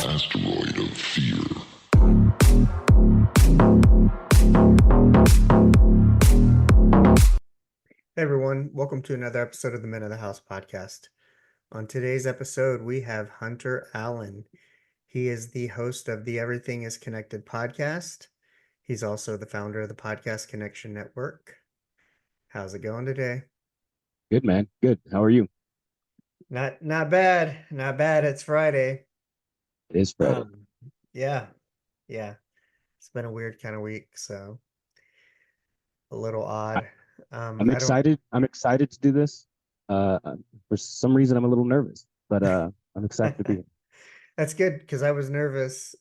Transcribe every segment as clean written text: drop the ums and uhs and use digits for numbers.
Asteroid of fear. Hey everyone, welcome to another episode of the Men of the House podcast. On today's episode, we have Hunter Allen. He is the host of the Everything is Connected podcast. He's also the founder of the Podcast Connection Network. How's it going today? Good, man. Good. How are you? Not bad. Not bad. It's Friday. It is Friday. Yeah. It's been a weird kind of week, so a little I, odd. I'm I don't excited. I'm excited to do this. Uh, for some reason, I'm a little nervous, but I'm excited to be here. That's good because I was nervous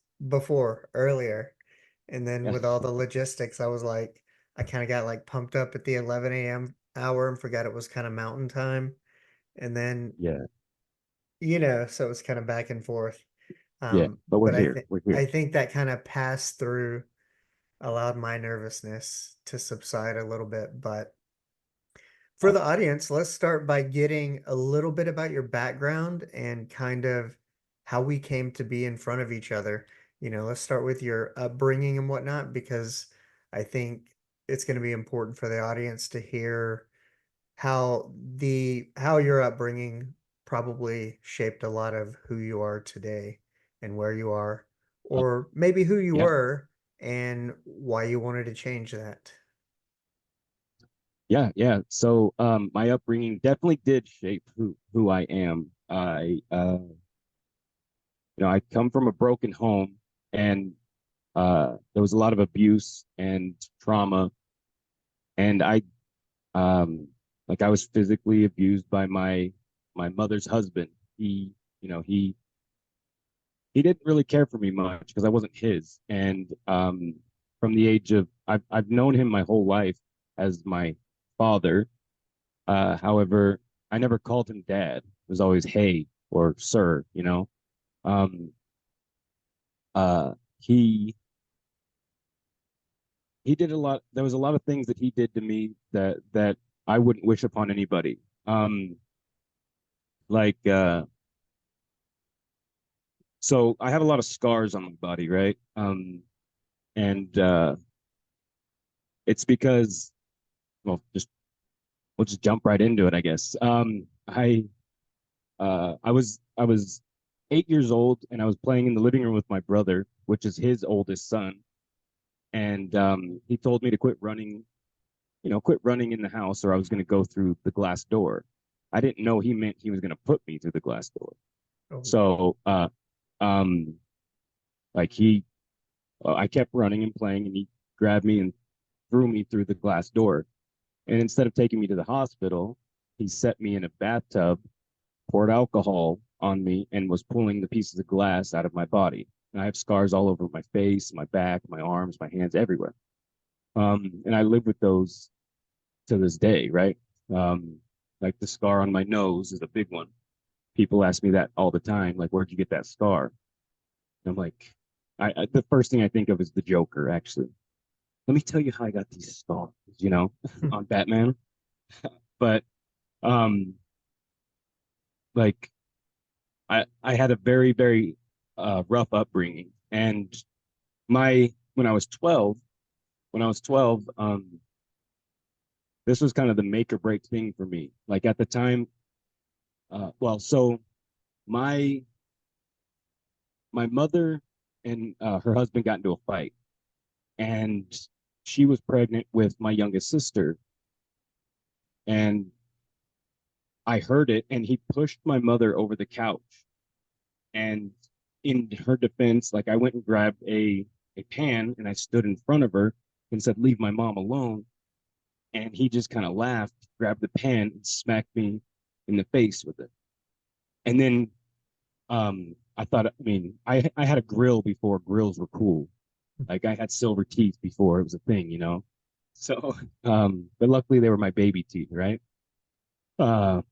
earlier. And then Yeah. with all the logistics, I was like, I kind of got like pumped up at the 11 a.m. hour and forgot it was kind of mountain time. And then, Yeah. so it was kind of back and forth. Yeah. But we're But here. We're I here. think that kind of passed through, allowed my nervousness to subside a little bit. But for the audience, let's start by getting a little bit about your background and kind of how we came to be in front of each other. Let's start with your upbringing and whatnot, because I think it's going to be important for the audience to hear how your upbringing probably shaped a lot of who you are today and where you are, Uh, or maybe who you yeah. were and why you wanted to change that. Yeah. Yeah. So, my upbringing definitely did shape who I am. I come from a broken home, and there was a lot of abuse and trauma, and um, I was physically abused by my mother's husband. He, you know, he didn't really care for me much because I wasn't his. And from the age of I've known him my whole life as my father. However, I never called him dad. It was always hey or sir, you know. Um, uh, he he did a lot. There was a lot of things that he did to me that I wouldn't wish upon anybody. Like so I have a lot of scars on my body, right? And it's because well, just we'll just jump right into it, I guess. I was 8 years old, and I was playing in the living room with my brother, which is his oldest son, and he told me to quit running in the house, or I was going to go through the glass door. I didn't know he meant he was going to put me through the glass door. Oh, So, um, like I kept running and playing, and he grabbed me and threw me through the glass door. And instead of taking me to the hospital, he set me in a bathtub, poured alcohol on me, and was pulling the pieces of glass out of my body. And I have scars all over my face, my back, my arms, my hands, everywhere. And I live with those to this day, right? Um, like the scar on my nose is a big one. People ask me that all the time, like, where'd you get that scar? And I'm like, the first thing I think of is the Joker, actually. Let me tell you how I got these scars, on Batman. But um, like I had a very, very rough upbringing. And my when I was 12, when I was 12, this was kind of the make or break thing for me. Like at the time, so my my mother and her husband got into a fight, and she was pregnant with my youngest sister, and I heard it, and he pushed my mother over the couch. And in her defense, like I went and grabbed a pan, and I stood in front of her and said, "Leave my mom alone." And he just kind of laughed, grabbed the pan, and smacked me in the face with it. And then I had a grill before grills were cool. Like I had silver teeth before it was a thing, you know. So, but luckily they were my baby teeth, right? Uh,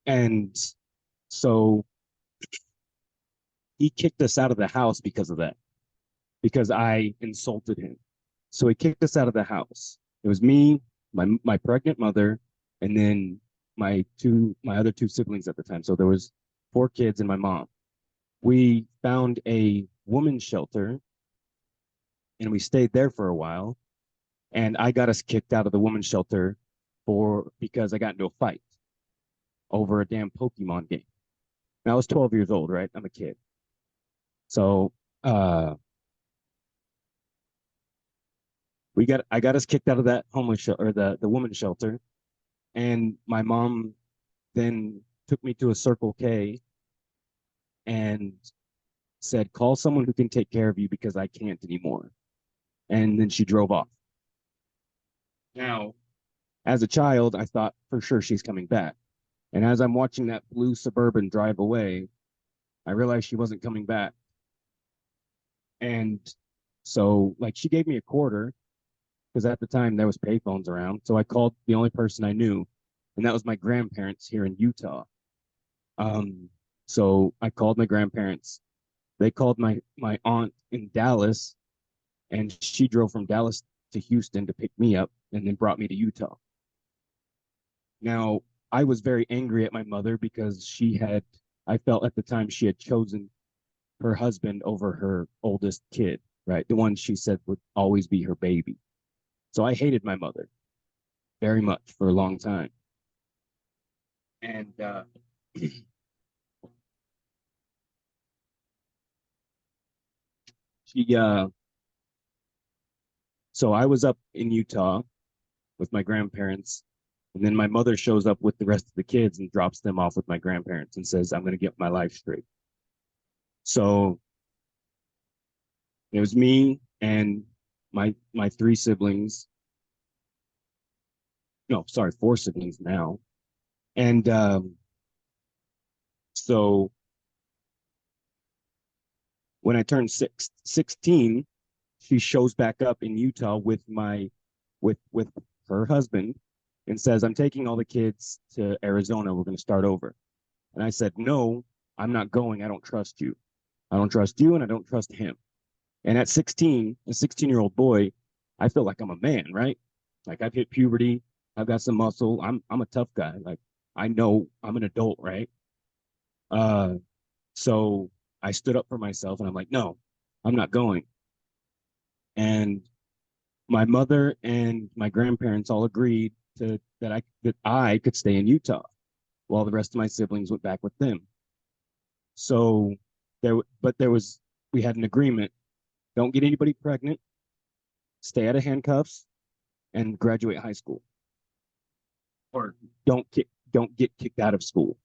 and so he kicked us out of the house because of that, because I insulted him. So he kicked us out of the house. It was me, my pregnant mother, and then my other two siblings at the time. So there was 4 kids and my mom. We found a women's shelter and we stayed there for a while. And I got us kicked out of the women's shelter because I got into a fight over a damn Pokemon game. And I was 12 years old, right? I'm a kid. So I got us kicked out of that homeless shelter, or the women's shelter. And my mom then took me to a Circle K and said, call someone who can take care of you because I can't anymore. And then she drove off. Now, as a child, I thought for sure she's coming back. And as I'm watching that blue Suburban drive away, I realized she wasn't coming back. And so, like, she gave me a quarter because at the time there was payphones around. So I called the only person I knew, and that was my grandparents here in Utah. So I called my grandparents. They called my aunt in Dallas, and she drove from Dallas to Houston to pick me up and then brought me to Utah. Now, I was very angry at my mother because I felt at the time she had chosen her husband over her oldest kid, right? The one she said would always be her baby. So I hated my mother very much for a long time. And so I was up in Utah with my grandparents, and then my mother shows up with the rest of the kids and drops them off with my grandparents and says, I'm going to get my life straight. So it was me and my 3 siblings. No, sorry, 4 siblings now. And so when I turned 16, she shows back up in Utah with with her husband and says, I'm taking all the kids to Arizona. We're going to start over. And I said, no, I'm not going. I don't trust you. I don't trust you and I don't trust him. And at 16, a 16-year-old boy, I feel like I'm a man, right? Like I've hit puberty. I've got some muscle. I'm a tough guy. Like I know I'm an adult, right? So I stood up for myself and I'm like, no, I'm not going. And my mother and my grandparents all agreed that I could stay in Utah while the rest of my siblings went back with them. So we had an agreement. Don't get anybody pregnant, stay out of handcuffs, and graduate high school. Or don't get kicked out of school.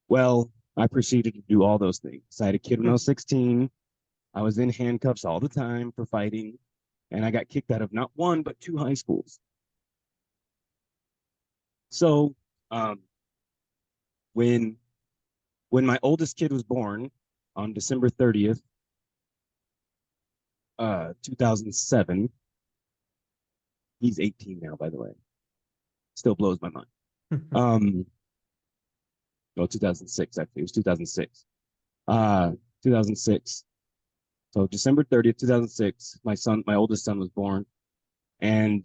Well, I proceeded to do all those things. I had a kid when I was 16. I was in handcuffs all the time for fighting, and I got kicked out of not 1 but 2 high schools. So, when my oldest kid was born on December 30th, 2007, he's 18 now, by the way. Still blows my mind. Well, 2006, actually. It was 2006. 2006. So December 30th, 2006, my oldest son was born. And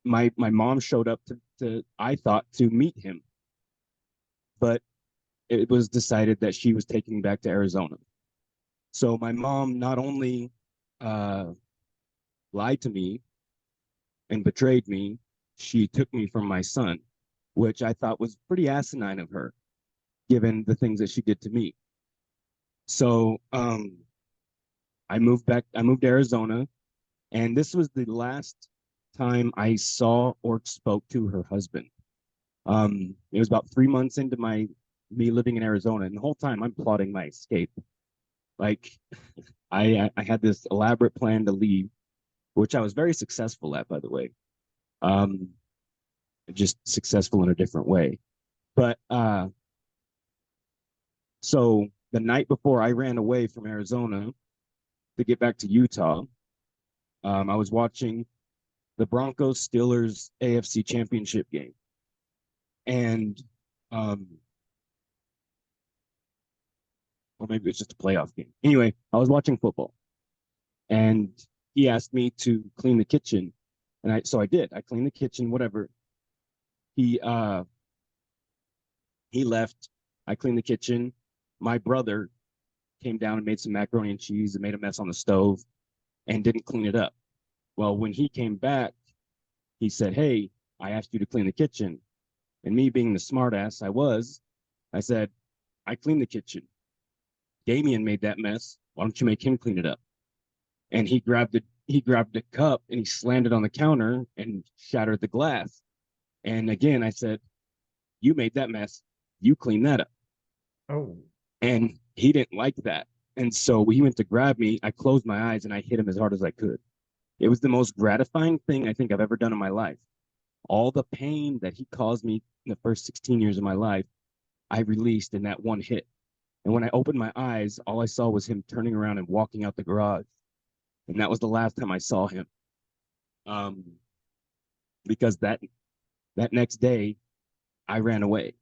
my mom showed up I thought, to meet him. But it was decided that she was taking me back to Arizona. So my mom not only lied to me and betrayed me, she took me from my son, which I thought was pretty asinine of her, given the things that she did to me. So I moved to Arizona, and this was the last time I saw or spoke to her husband. It was about 3 months into me living in Arizona, and the whole time I'm plotting my escape. Like I had this elaborate plan to leave, which I was very successful at, by the way. Just successful in a different way. But so the night before I ran away from Arizona to get back to Utah, I was watching the Broncos Steelers AFC Championship game. And or maybe it's just a playoff game. Anyway, I was watching football, and he asked me to clean the kitchen, and so I did. I cleaned the kitchen, whatever. He He left. I cleaned the kitchen. My brother came down and made some macaroni and cheese and made a mess on the stove and didn't clean it up. Well, when he came back, he said, "Hey, I asked you to clean the kitchen." And me being the smartass I said, "I cleaned the kitchen. Damien made that mess. Why don't you make him clean it up?" And he grabbed a cup and he slammed it on the counter and shattered the glass. And again, I said, "You made that mess. You clean that up." Oh. And he didn't like that. And so he went to grab me. I closed my eyes and I hit him as hard as I could. It was the most gratifying thing I think I've ever done in my life. All the pain that he caused me in the first 16 years of my life, I released in that one hit. And when I opened my eyes, all I saw was him turning around and walking out the garage. And that was the last time I saw him. Because that next day, I ran away.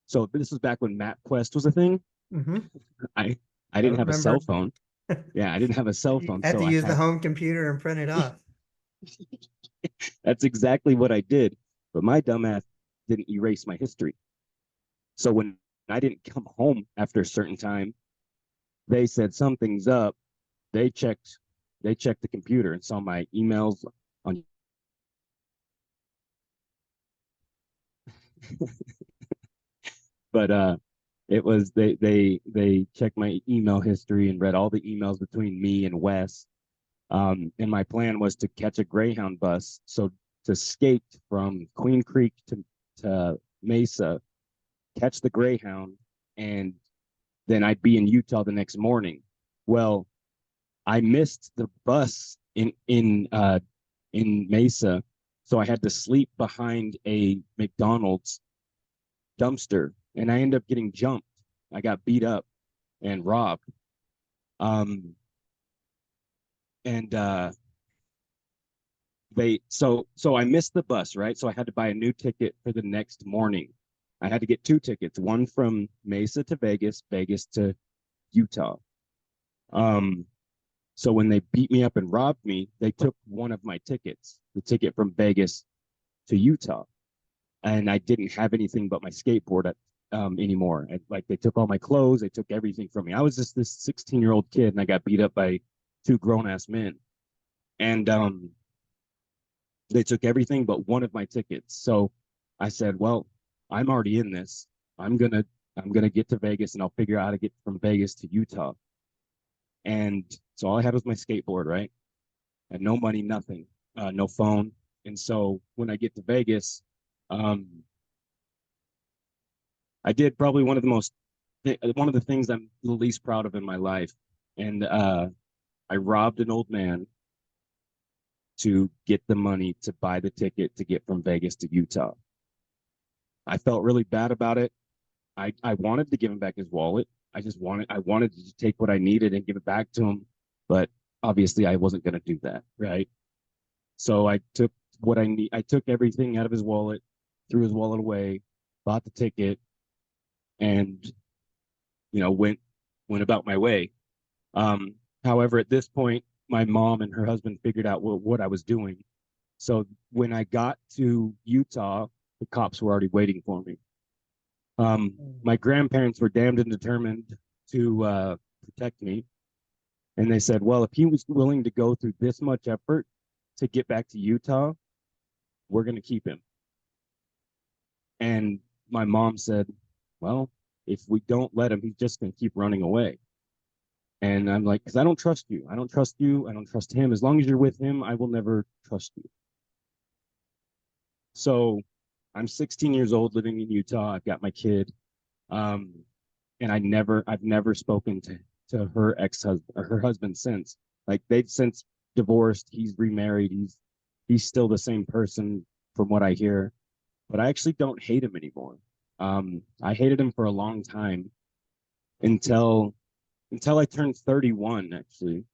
So this was back when MapQuest was a thing. Mm-hmm. I didn't have a cell remember. phone. Yeah, I didn't have a cell You phone. had So to I use the had, home computer and print it off. that's exactly what I did. But my dumbass didn't erase my history. So when I didn't come home after a certain time, they said something's up. They checked the computer and saw my emails on but it was they checked my email history and read all the emails between me and Wes. And my plan was to catch a Greyhound bus, so to skate from Queen Creek to Mesa, catch the Greyhound, and then I'd be in Utah the next morning. Well, I missed the bus in Mesa, so I had to sleep behind a McDonald's dumpster, and I ended up getting jumped. I got beat up and robbed. And so I missed the bus, right? So I had to buy a new ticket for the next morning. I had to get two tickets, one from Mesa to Vegas, Vegas to Utah. So when they beat me up and robbed me, they took one of my tickets, the ticket from Vegas to Utah, and I didn't have anything but my skateboard anymore. Like they took all my clothes, they took everything from me. I was just this 16-year-old kid, and I got beat up by two grown-ass men, and they took everything but one of my tickets. So I said, "Well, I'm already in this. I'm gonna get to Vegas, and I'll figure out how to get from Vegas to Utah." And so all I had was my skateboard, right? And no money, nothing, no phone. And so when I get to Vegas, um, I did probably one of the things I'm the least proud of in my life. And I robbed an old man to get the money to buy the ticket to get from Vegas to Utah. I felt really bad about it. I wanted to give him back his wallet. I wanted to take what I needed and give it back to him, but obviously I wasn't going to do that, right? So I took what I need. I took everything out of his wallet, threw his wallet away, bought the ticket, and went about my way. However, at this point, my mom and her husband figured out what I was doing. So when I got to Utah, the cops were already waiting for me. My grandparents were damned and determined to protect me. And they said, "Well, if he was willing to go through this much effort to get back to Utah, we're going to keep him." And my mom said, "Well, if we don't let him, he's just going to keep running away." And I'm like, "Because I don't trust you. I don't trust you. I don't trust him. As long as you're with him, I will never trust you." So I'm 16 years old living in Utah. I've got my kid. And I've never spoken to her ex-husband or her husband since. Like they've since divorced. He's remarried. He's still the same person from what I hear, but I actually don't hate him anymore. I hated him for a long time until I turned 31, actually,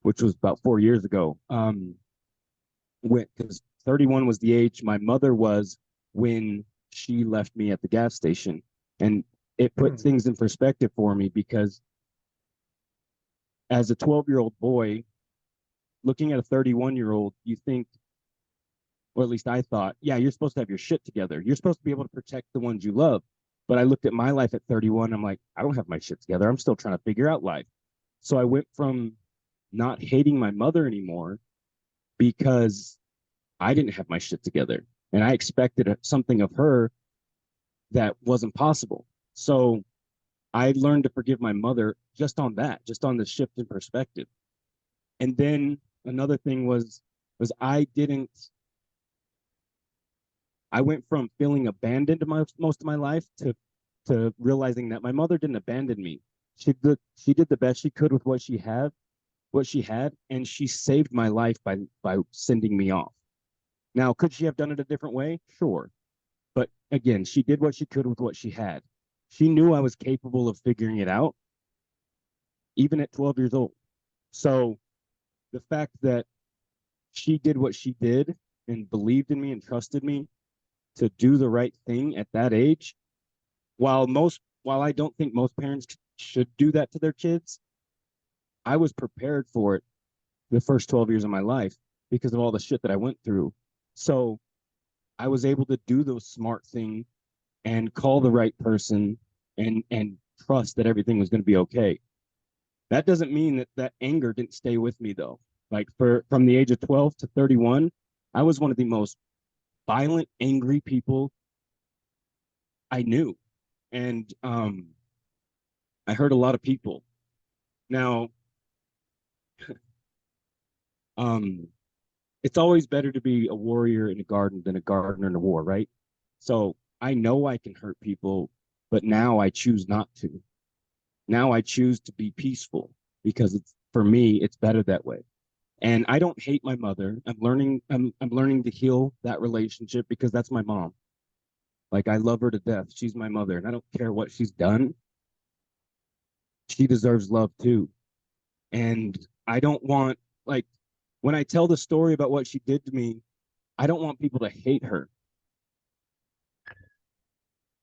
which was about 4 years ago. Because 31 was the age my mother was when she left me at the gas station, and it put things in perspective for me because as a 12-year-old boy looking at a 31-year-old, you think or at least I thought, yeah, you're supposed to have your shit together. You're supposed to be able to protect the ones you love. But I looked at my life at 31. I'm like, I don't have my shit together. I'm still trying to figure out life. So I went from not hating my mother anymore because I didn't have my shit together. And I expected something of her that wasn't possible. So I learned to forgive my mother just on that, just on the shift in perspective. And then another thing was I went from feeling abandoned most of my life to realizing that my mother didn't abandon me. She did the best she could with what she had, and she saved my life by sending me off. Now, could she have done it a different way? Sure. But again, she did what she could with what she had. She knew I was capable of figuring it out, even at 12 years old. So the fact that she did what she did and believed in me and trusted me to do the right thing at that age, while I don't think most parents should do that to their kids, I was prepared for it the first 12 years of my life because of all the shit that I went through. So I was able to do those smart things and call the right person and trust that everything was going to be okay. That doesn't mean that anger didn't stay with me though. Like from the age of 12 to 31, I was one of the most violent, angry people I knew. And I hurt a lot of people. Now, um, it's always better to be a warrior in a garden than a gardener in a war, right? So I know I can hurt people, but now I choose not to. Now I choose to be peaceful because it's for me, it's better that way. And I don't hate my mother. I'm learning to heal that relationship because that's my mom. Like I love her to death. She's my mother, and I don't care what she's done. She deserves love too. And I don't want like when I tell the story about what she did to me, I don't want people to hate her.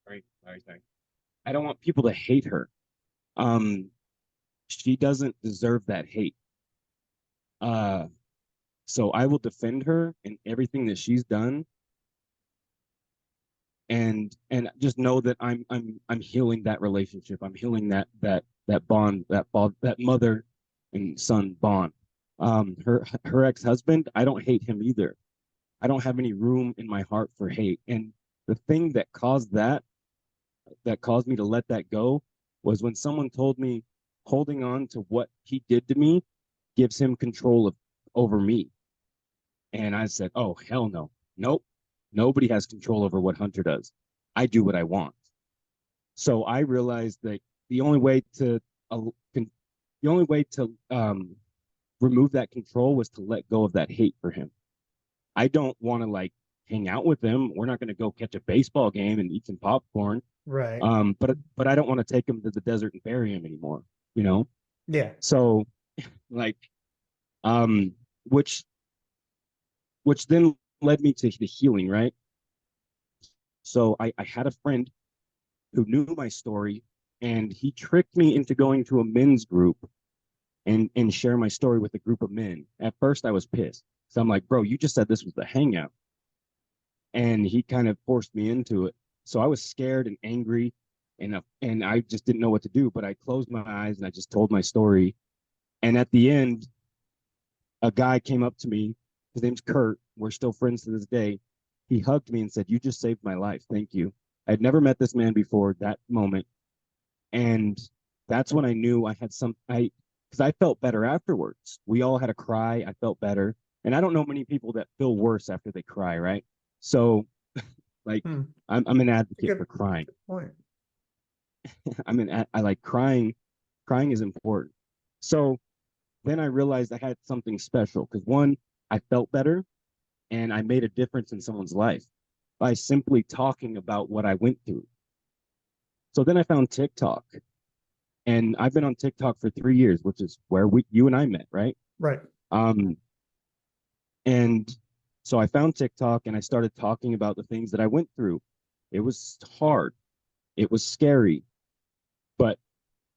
Sorry. I don't want people to hate her. Um, she doesn't deserve that hate. Uh, so I will defend her in everything that she's done, and just know that I'm healing that relationship. I'm healing that bond, that mother and son bond. Her ex-husband, I don't hate him either. I don't have any room in my heart for hate. And the thing that caused me to let that go was when someone told me holding on to what he did to me gives him control over me. And I said, oh, hell no. Nope. Nobody has control over what Hunter does. I do what I want. So I realized that the only way to uh, the only way to remove that control was to let go of that hate for him. I don't want to like hang out with him. We're not going to go catch a baseball game and eat some popcorn. Right. But I don't want to take him to the desert and bury him anymore. You know. Yeah. So like, um, which then led me to the healing, right? So I had a friend who knew my story, and he tricked me into going to a men's group and share my story with a group of men. At first, I was pissed. So I'm like, bro, you just said this was the hangout. And he kind of forced me into it. So I was scared and angry, and I just didn't know what to do. But I closed my eyes and I just told my story. And at the end, a guy came up to me. His name's Kurt. We're still friends to this day. He hugged me and said, "You just saved my life. Thank you." I'd never met this man before that moment. And that's when I knew I had because I felt better afterwards. We all had a cry. I felt better. And I don't know many people that feel worse after they cry, right? So, like, Hmm. I'm an advocate Good, for crying. good point. I like crying. Crying is important. So then I realized I had something special because one, I felt better and I made a difference in someone's life by simply talking about what I went through. So then I found TikTok, and I've been on TikTok for 3 years, which is where you and I met, right? Right. Um, and so I found TikTok and I started talking about the things that I went through. It was hard. It was scary, but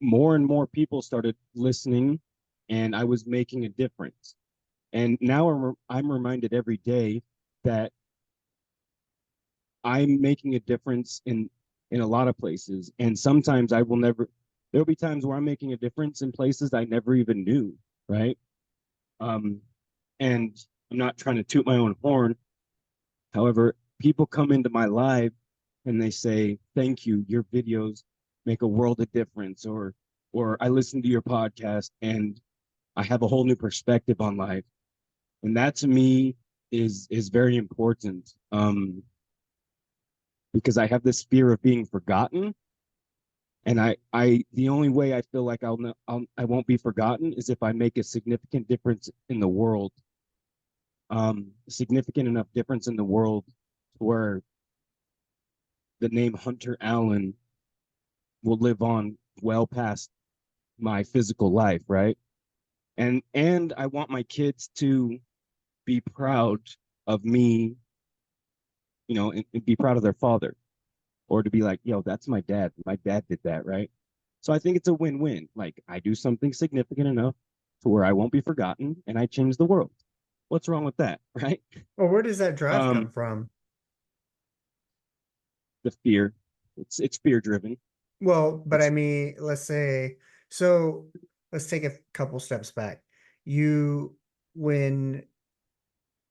more and more people started listening, and I was making a difference. And now I'm reminded every day that I'm making a difference in a lot of places, and sometimes I will never. There'll be times where I'm making a difference in places I never even knew, right? Um, and I'm not trying to toot my own horn. However, people come into my life and they say, "Thank you, your videos make a world of difference," or "I listen to your podcast and I have a whole new perspective on life." And that to me is very important, because I have this fear of being forgotten, and I the only way I feel like I won't be forgotten is if I make a significant difference in the world, significant enough difference in the world where the name Hunter Allen will live on well past my physical life, right? And I want my kids to be proud of me, and be proud of their father, or to be like, yo, that's my dad. My dad did that, right? So I think it's a win-win. Like, I do something significant enough to where I won't be forgotten and I change the world. What's wrong with that, right? Well, where does that drive come Um, from? the fear. It's fear driven. Well, but I It's mean, so let's take a couple steps back. You, when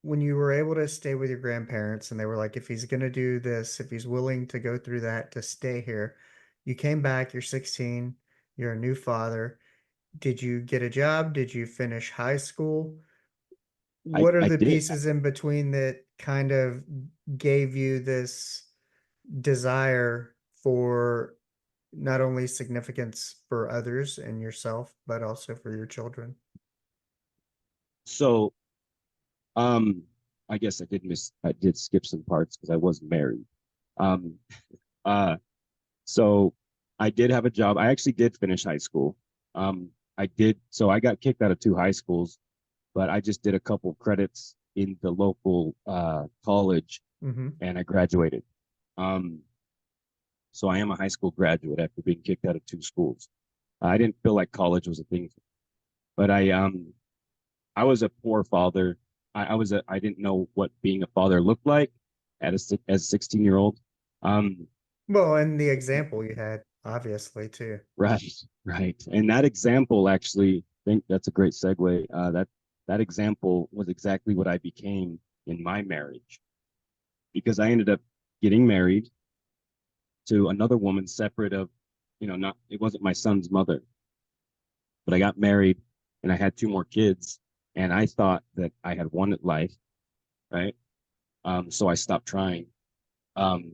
you were able to stay with your grandparents and they were like, if he's going to do this, if he's willing to go through that to stay here, you came back, you're 16, you're a new father. Did you get a job? Did you finish high school? What are I the did. pieces in between that kind of gave you this desire for not only significance for others and yourself, but also for your children? So I guess I did skip some parts because I wasn't married. Um uh so I did have a job. I actually did finish high school. I got kicked out of two high schools, but I just did a couple credits in the local college Mm-hmm. and I graduated. Um, so I am a high school graduate after being kicked out of two schools. I didn't feel like college was a thing, but I was a poor father. I didn't know what being a father looked like as a 16-year-old. Um, Well, and the example you had, obviously, too. right, right, and that example actually, I think that's a great segue. That example was exactly what I became in my marriage, because I ended up getting married to another woman separate of, not, it wasn't my son's mother, but I got married and I had two more kids, and I thought that I had won at life, right? So I stopped trying. Um,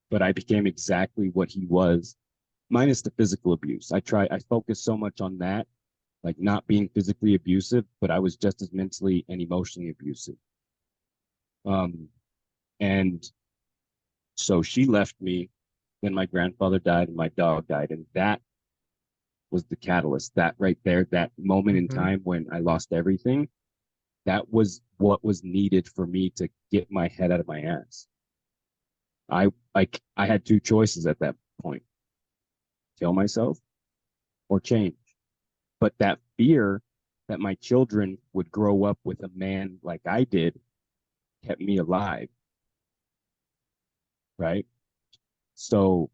but I became exactly what he was, minus the physical abuse. I focused so much on that, like not being physically abusive, but I was just as mentally and emotionally abusive. Um, and so she left me, then my grandfather died and my dog died. And that was the catalyst. That right there, that moment in Mm-hmm. time when I lost everything, that was what was needed for me to get my head out of my ass. I had two choices at that point: kill myself or change. But that fear that my children would grow up with a man like I did kept me alive, right? So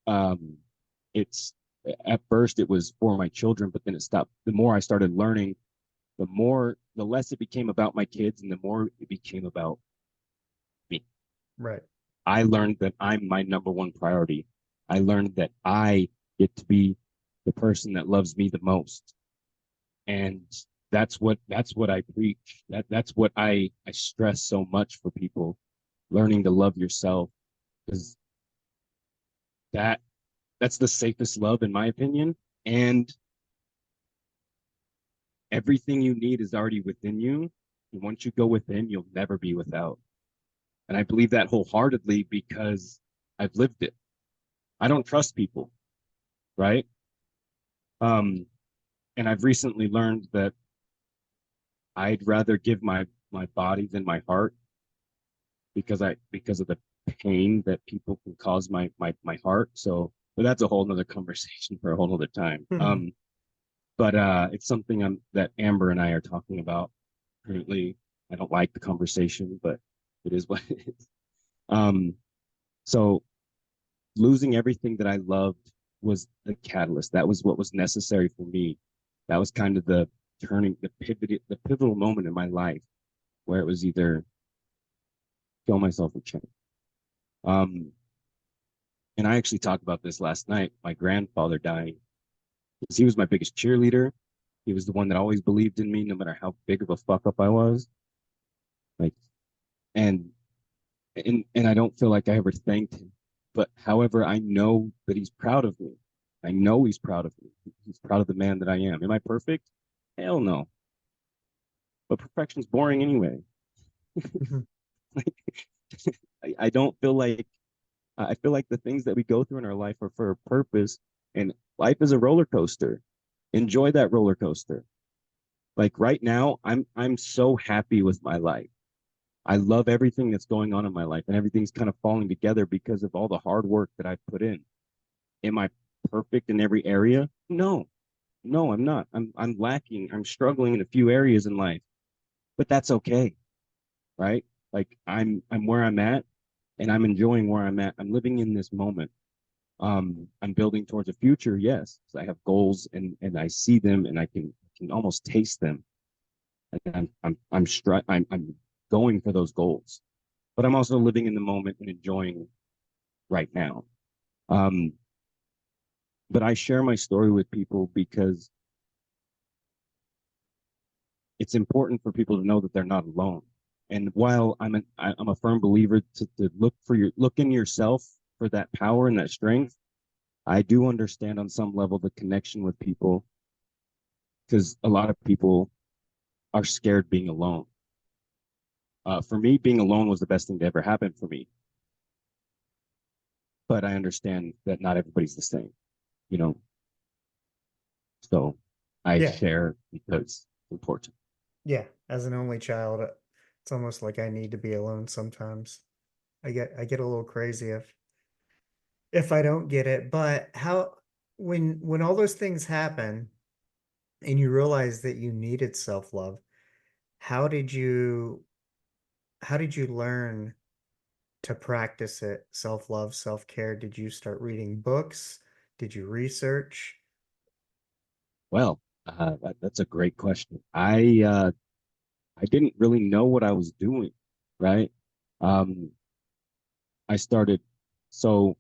um it's at first it was for my children, but then it stopped. The more I started learning, the less it became about my kids and the more it became about me. Right. I learned that I'm my number one priority. I learned that I get to be the person that loves me the most. And that's what I preach. That's what I stress so much for people, learning to love yourself, because that that's the safest love in my opinion. And everything you need is already within you. And once you go within, you'll never be without. And I believe that wholeheartedly because I've lived it. I don't trust people, right? Um, and I've recently learned that I'd rather give my body than my heart, because of the pain that people can cause my heart. So, but that's a whole nother conversation for a whole nother time. But it's something that Amber and I are talking about currently. I don't like the conversation, but it is what it is. So losing everything that I loved was the catalyst. That was what was necessary for me. That was kind of the the pivotal moment in my life where it was either kill myself or change. Um, and I actually talked about this last night. My grandfather dying, because he was my biggest cheerleader. He was the one that always believed in me, no matter how big of a fuck up I was. Like, and and I don't feel like I ever thanked him. But however, I know that he's proud of me. I know he's proud of me. He's proud of the man that I am. Am I perfect? Hell no. But perfection's boring anyway. Mhm. Like, I don't feel like I feel like the things that we go through in our life are for a purpose, and life is a roller coaster. Enjoy that roller coaster. Like right now, I'm so happy with my life. I love everything that's going on in my life, and everything's kind of falling together because of all the hard work that I've put in. Am I perfect in every area? No, no, I'm not. I'm lacking. I'm struggling in a few areas in life, but that's okay, right? Like I'm where I'm at, and I'm enjoying where I'm at. I'm living in this moment. I'm building towards a future, yes. I have goals, and I see them, and I can almost taste them. Like I'm going for those goals, but I'm also living in the moment and enjoying right now. Um, but I share my story with people because it's important for people to know that they're not alone. And while I'm a firm believer to look in yourself for that power and that strength, I do understand on some level the connection with people, because a lot of people are scared being alone. For me, being alone was the best thing to ever happen for me. But I understand that not everybody's the same, you know. So I Yeah. share because it's important. Yeah. As an only child, it's almost like I need to be alone sometimes. I get a little crazy if I don't get it. But how when all those things happen and you realize that you needed self-love, how did you how did you learn to practice it, self-love, self-care? Did you start reading books? Did you research? Well, that's a great question. I didn't really know what I was doing, right? Um, I started so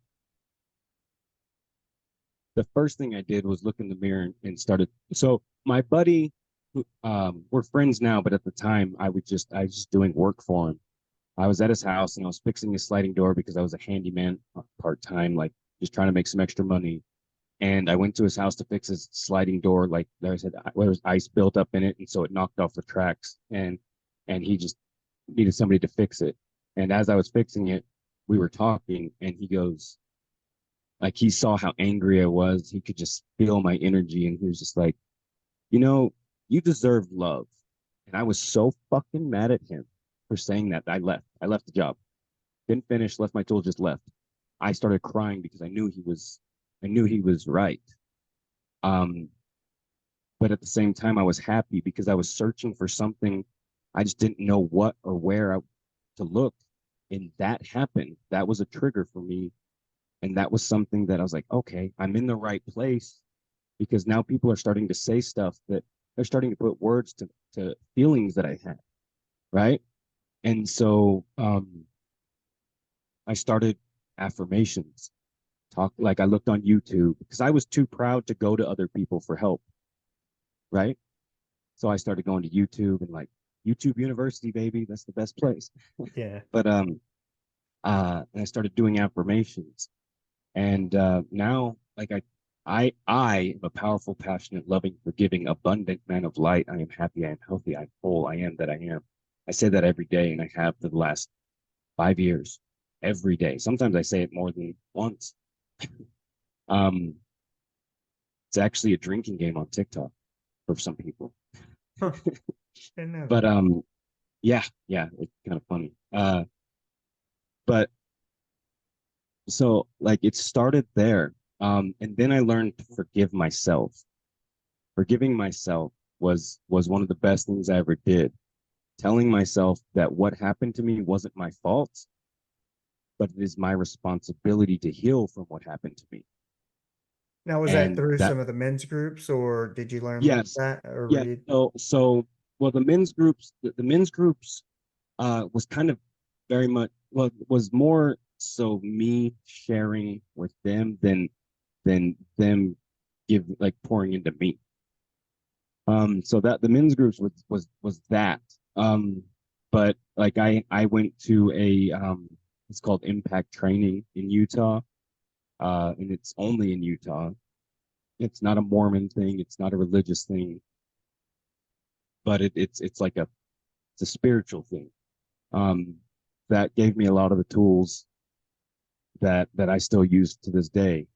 the first thing I did was look in the mirror and started. So my buddy, we're friends now, but at the time I was just doing work for him. I was at his house and I was fixing his sliding door because I was a handyman part time, like just trying to make some extra money. And I went to his house to fix his sliding door. Like there was, there was ice built up in it, and so it knocked off the tracks. And he just needed somebody to fix it. And as I was fixing it, we were talking, and he goes, like he saw how angry I was. He could just feel my energy, and he was just like, you know, you deserve love. And I was so fucking mad at him for saying that. I left. I left the job. Didn't finish, left my tools, just left. I started crying because I knew he was right. Um, but at the same time, I was happy because I was searching for something. I just didn't know what or where to look. And that happened. That was a trigger for me. And that was something that I was like, okay, I'm in the right place, because now people are starting to say stuff that they're starting to put words to feelings that I had. Right. And so I started affirmations. Like I looked on YouTube because I was too proud to go to other people for help. Right. So I started going to YouTube and like YouTube University, baby, that's the best place. Yeah. But and I started doing affirmations, and now like I am a powerful, passionate, loving, forgiving, abundant man of light. I am happy. I am healthy. I'm whole. I am that I am. I say that every day, and I have for the last 5 years, every day. Sometimes I say it more than once. Um, it's actually a drinking game on TikTok for some people. Huh. Didn't know But that. yeah, yeah, it's kind of funny. But so like it started there. And then I learned to forgive myself. Forgiving myself was one of the best things I ever did. Telling myself that what happened to me wasn't my fault, but it is my responsibility to heal from what happened to me. Now, was that And through that, some of the men's groups, or did you learn yes, that or yeah. read? Well, the men's groups was kind of very much, well, was more so me sharing with them than them pouring into me. So that the men's groups was that. But like I went to a it's called Impact Training in Utah, and it's only in Utah. It's not a Mormon thing. It's not a religious thing, but it's like it's a spiritual thing. Um, that gave me a lot of the tools that I still use to this day.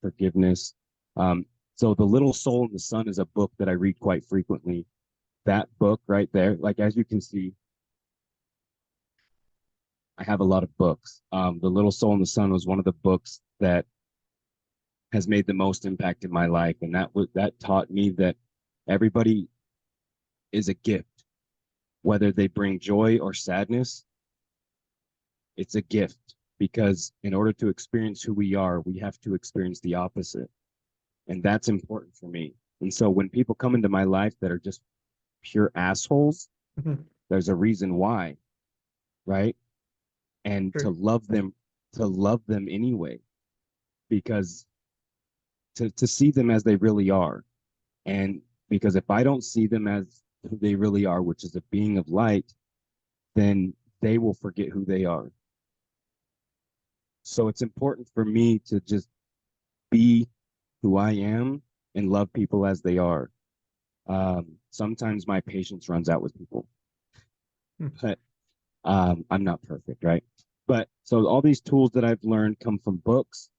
Forgiveness. Um, so The Little Soul in the Sun is a book that I read quite frequently. That book right there, like as you can see, I have a lot of books. The Little Soul in the Sun was one of the books that has made the most impact in my life, and that taught me that everybody is a gift, whether they bring joy or sadness. It's a gift because in order to experience who we are, we have to experience the opposite, and that's important for me. And so when people come into my life that are just pure assholes, Mhm. there's a reason why, right? And True. to love them anyway, because to see them as they really are. And because if I don't see them as who they really are, which is a being of light, then they will forget who they are. So it's important for me to just be who I am and love people as they are. Sometimes my patience runs out with people, Hmm. but I'm not perfect, right? But so all these tools that I've learned come from books,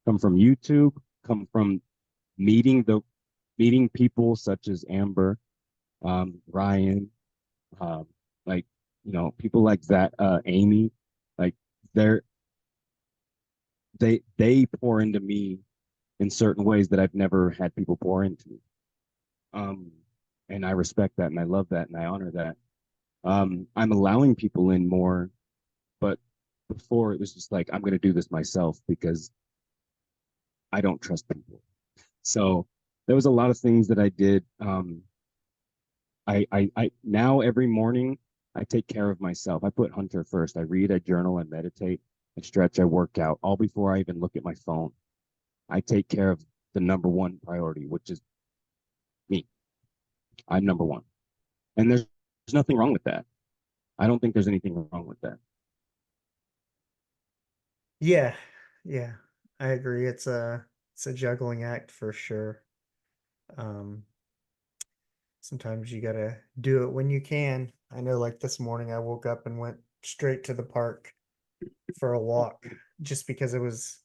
come from YouTube, come from meeting people such as Amber, Ryan, um, like people like that, Amy, like they're they pour into me in certain ways that I've never had people pour into me. Um, and I respect that and I love that and I honor that. I'm allowing people in more, but before it was just like I'm going to do this myself because I don't trust people. So there was a lot of things that I did. I now every morning I take care of myself. I put Hunter first. I read, I journal, I meditate, I stretch, I work out, all before I even look at my phone. I take care of the number one priority, which is me. I'm number one. And there's nothing wrong with that. I don't think there's anything wrong with that. Yeah, yeah, I agree. It's a juggling act for sure. Um, Sometimes you gotta do it when you can. I know, like this morning, I woke up and went straight to the park for a walk just because it was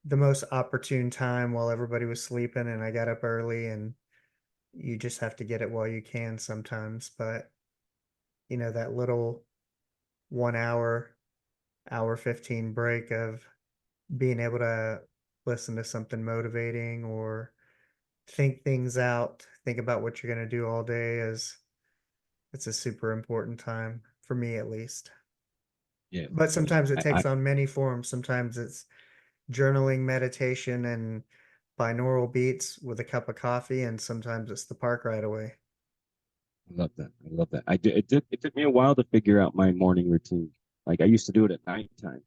the most opportune time while everybody was sleeping, and I got up early, and you just have to get it while you can sometimes. But that little 1 hour, hour 15 break of being able to listen to something motivating or think things out, think about what you're going to do all day is it's a super important time for me at least. Yeah. But Yeah. sometimes it I takes on many forms. Sometimes it's journaling, meditation, and binaural beats with a cup of coffee, and sometimes it's the park right away. love that. I love that. It took me a while to figure out my morning routine. Like I used to do it at nighttime.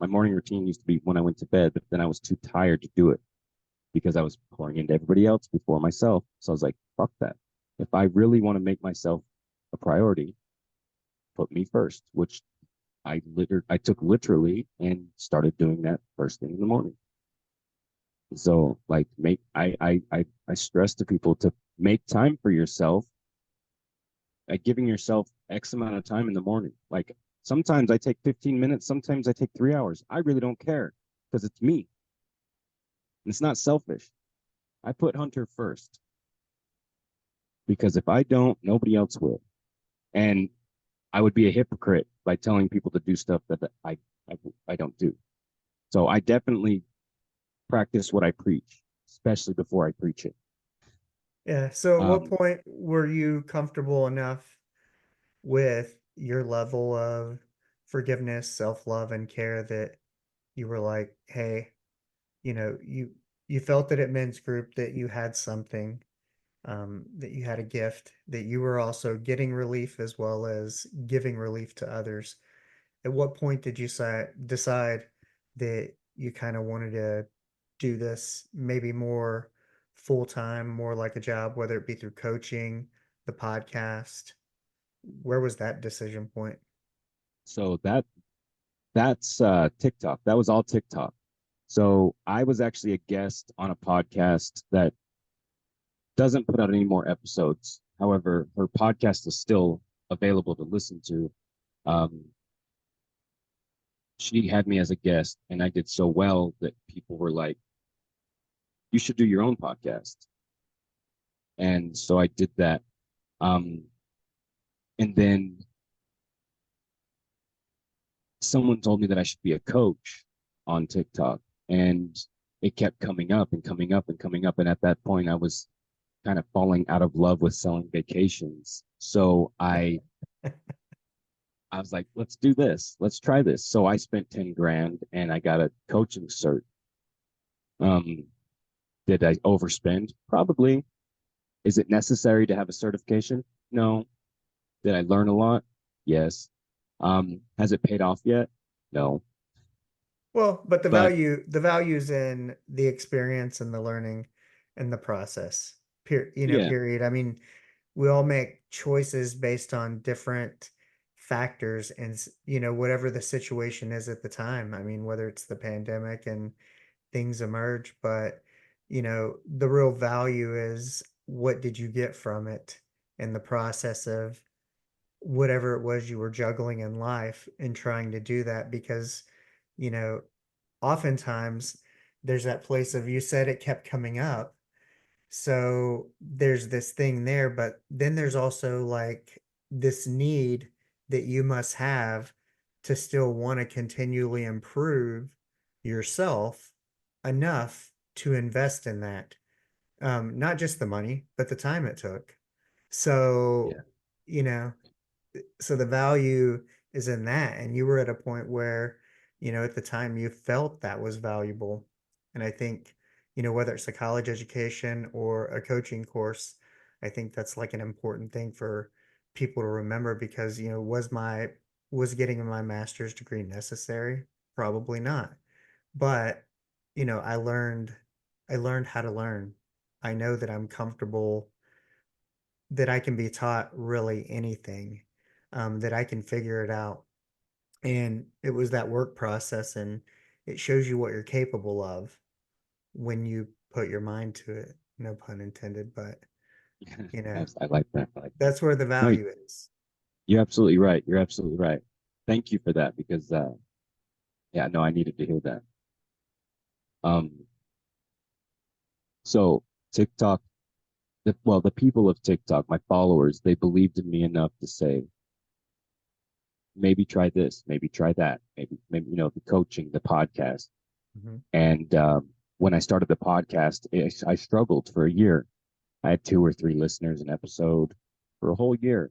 My morning routine used to be when I went to bed, but then I was too tired to do it because I was pouring into everybody else before myself. So I was like, fuck that. If I really want to make myself a priority, put me first, which I took literally and started doing that first thing in the morning. So like I stress to people to make time for yourself, like giving yourself X amount of time in the morning. Like sometimes I take 15 minutes, sometimes I take 3 hours. I really don't care because it's me. And it's not selfish. I put Hunter first because if I don't, nobody else will. And I would be a hypocrite by telling people to do stuff that I, I don't do. So I definitely practice what I preach, especially before I preach it. Yeah. So, at what Um, point were you comfortable enough with your level of forgiveness, self-love, and care that you were like, hey, you felt it at men's group that you had something, that you had a gift, that you were also getting relief as well as giving relief to others. At what point did you decide that you kind of wanted to do this maybe more full time, more like a job, whether it be through coaching, the podcast? Where was that decision point? So that's TikTok. That was all TikTok. So I was actually a guest on a podcast that doesn't put out any more episodes. However, her podcast is still available to listen to. Um, she had me as a guest, and I did so well that people were like, "You should do your own podcast." And so I did that. Um, and then someone told me that I should be a coach on TikTok, and it kept coming up and coming up and coming up. And at that point, I was kind of falling out of love with selling vacations. So I was like, let's do this. Let's try this. So I spent 10 grand and I got a coaching cert. Um, did I overspend? Probably. Is it necessary to have a certification? No. Did I learn a lot? Yes. Has it paid off yet? No. Well, but But the value's in the experience and the learning and the process. yeah, Period. I mean, we all make choices based on different factors and whatever the situation is at the time. I mean, whether it's the pandemic and things emerge, but the real value is what did you get from it in the process of whatever it was you were juggling in life and trying to do that because you know oftentimes there's that place of you said it kept coming up, so there's this thing there, but then there's also like this need that you must have to still want to continually improve yourself enough to invest in that. Not just the money, but the time it took. So, yeah, you know, so the value is in that. And you were at a point where, at the time you felt that was valuable. And I think, whether it's a college education or a coaching course, I think that's like an important thing for people to remember because, was getting my master's degree necessary? Probably not. But, I learned how to learn. I know that I'm comfortable, that I can be taught really anything, that I can figure it out. And it was that work process, and it shows you what you're capable of when you put your mind to it. No pun intended, but you know, I like that. I like that. that's where the No, value is. you're absolutely right. You're absolutely right. Thank you for that because yeah, no, I needed to hear that. Um, so TikTok, the people of TikTok, my followers, they believed in me enough to say, maybe try this, maybe try that, maybe the coaching, the podcast. Mhm. And when I started the podcast, I struggled for a year. I had 2 or 3 listeners an episode for a whole year.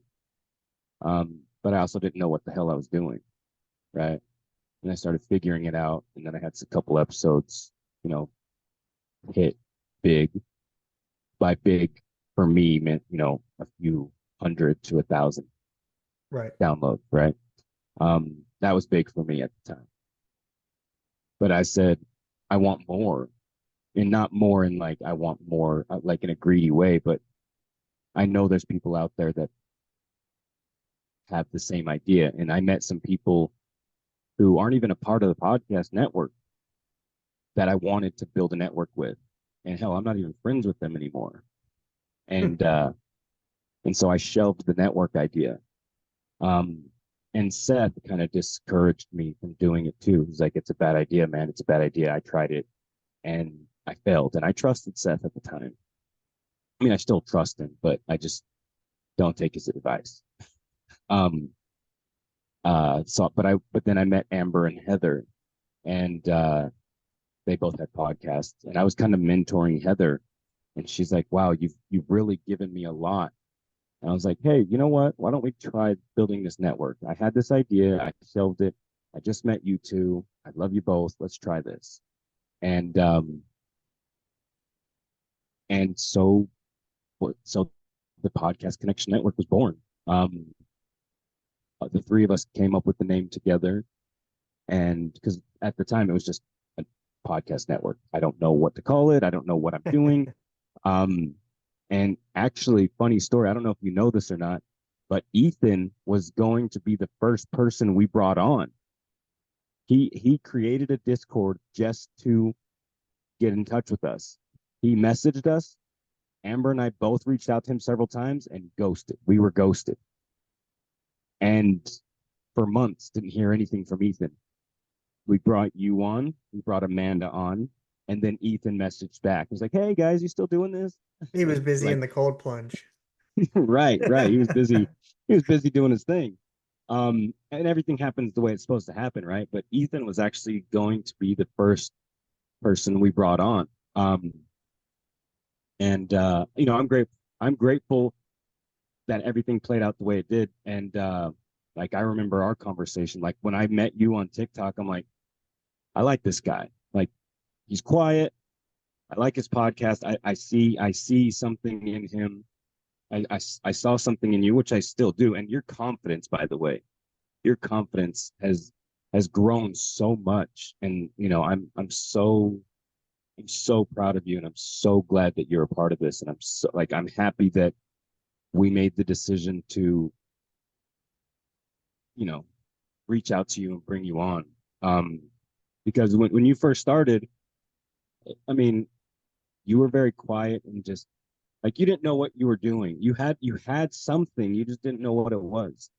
But I also didn't know what the hell I was doing, right? And I started figuring it out, and then I had a couple episodes, you know, hit big. By big for me meant, a few hundred to 1,000 Right. downloads, right? That was big for me at the time. But I said, I want more, and not more in like I want more, like in a greedy way, but I know there's people out there that have the same idea. And I met some people who aren't even a part of the podcast network that I wanted to build a network with. And hell, I'm not even friends with them anymore. And so I shelved the network idea. Um, and Seth kind of discouraged me from doing it too. He's like, it's a bad idea, man. It's a bad idea. I tried it and I failed. And I trusted Seth at the time. I mean, I still trust him, but I just don't take his advice. Um, but then I met Amber and Heather, and they both had podcasts, and I was kind of mentoring Heather, and she's like, "Wow, you've really given me a lot And I was like, hey, you know what? Why don't we try building this network? I had this idea, I shelved it. I just met you two. I love you both. Let's try this. And and so so the Podcast Connection Network was born. The three of us came up with the name together, and because at the time it was just a podcast network. I don't know what to call it. I don't know what I'm doing. Um, and actually, funny story. I don't know if you know this or not, but Ethan was going to be the first person we brought on. He created a Discord just to get in touch with us. He messaged us. Amber and I both reached out to him several times and ghosted. We were ghosted. And for months, didn't hear anything from Ethan. We brought you on, we brought Amanda on, and then Ethan messaged back. He was like, hey guys, you still doing this? He was busy Like, in the cold plunge. right. He was busy. He was busy doing his thing. And everything happens the way it's supposed to happen, right? But Ethan was actually going to be the first person we brought on. And I'm grateful that everything played out the way it did. And like I remember our conversation. Like when I met you on TikTok, I'm like, I like this guy. Like he's quiet. I like his podcast. I see something in him. I saw something in you, which I still do. And your confidence, by the way, your confidence has grown so much. And I'm so proud of you, and I'm so glad that you're a part of this. And I'm happy that we made the decision to, you know, reach out to you and bring you on. Because when you first started, I mean, you were very quiet and just like you didn't know what you were doing. You had something, you just didn't know what it was.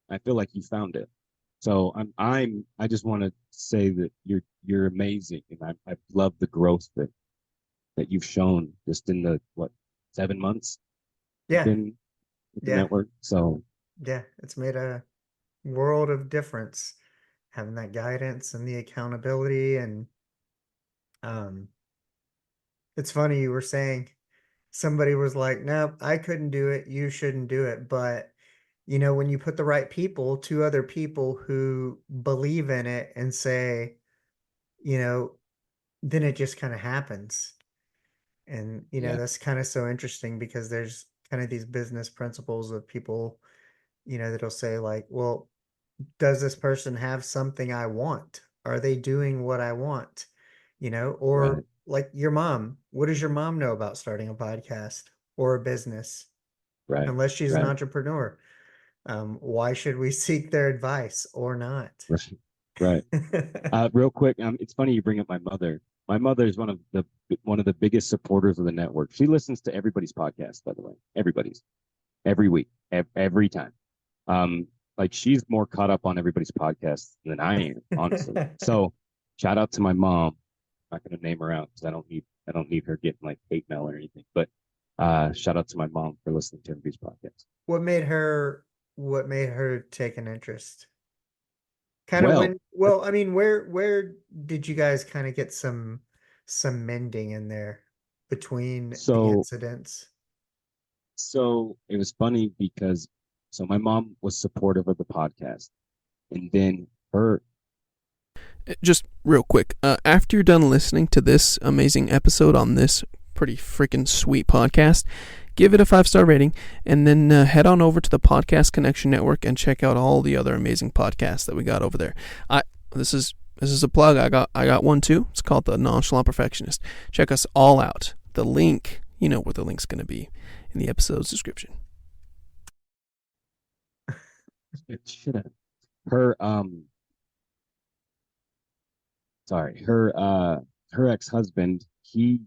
I feel like you found it. So I just want to say that you're amazing, and I've loved the growth that you've shown just in the 7 months you've Yeah, been with the yeah, network. So yeah. It's made a world of difference having that guidance and the accountability. And um, it's funny you were saying somebody was like, "Nope, I couldn't do it. You shouldn't do it." But when you put the right people, two other people who believe in it and say, you know, then it just kind of happens. And yeah, that's kind of so interesting because there's kind of these business principles of people, that'll say like, well, does this person have something I want? Are they doing what I want? Or right, like your mom, what does your mom know about starting a podcast or a business? right, Unless she's an right, entrepreneur. Why should we seek their advice or not? right, right. Real quick, it's funny you bring up my mother. My mother is one of the biggest supporters of the network. She listens to everybody's podcast, by the way, everybody's every week, every time. Um, like she's more caught up on everybody's podcast than I am, honestly. So shout out to my mom. I'm not going to name her out because I don't need her getting like hate mail or anything. But shout out to my mom for listening to everybody's podcast. What made her take an interest? Kind of Well, well, I mean, where did you guys kind of get some mending in there between the so incidents? so it was funny because my mom was supportive of the podcast, and then her Just real quick, after you're done listening to this amazing episode on this pretty freaking sweet podcast, give it a 5-star rating, and then head on over to the Podcast Connection Network and check out all the other amazing podcasts that we got over there. This is a plug. I got one too. It's called The Nonchalant Perfectionist. Check us all out. The link, you know where the link's going to be in the episode's description. her sorry, her ex-husband, he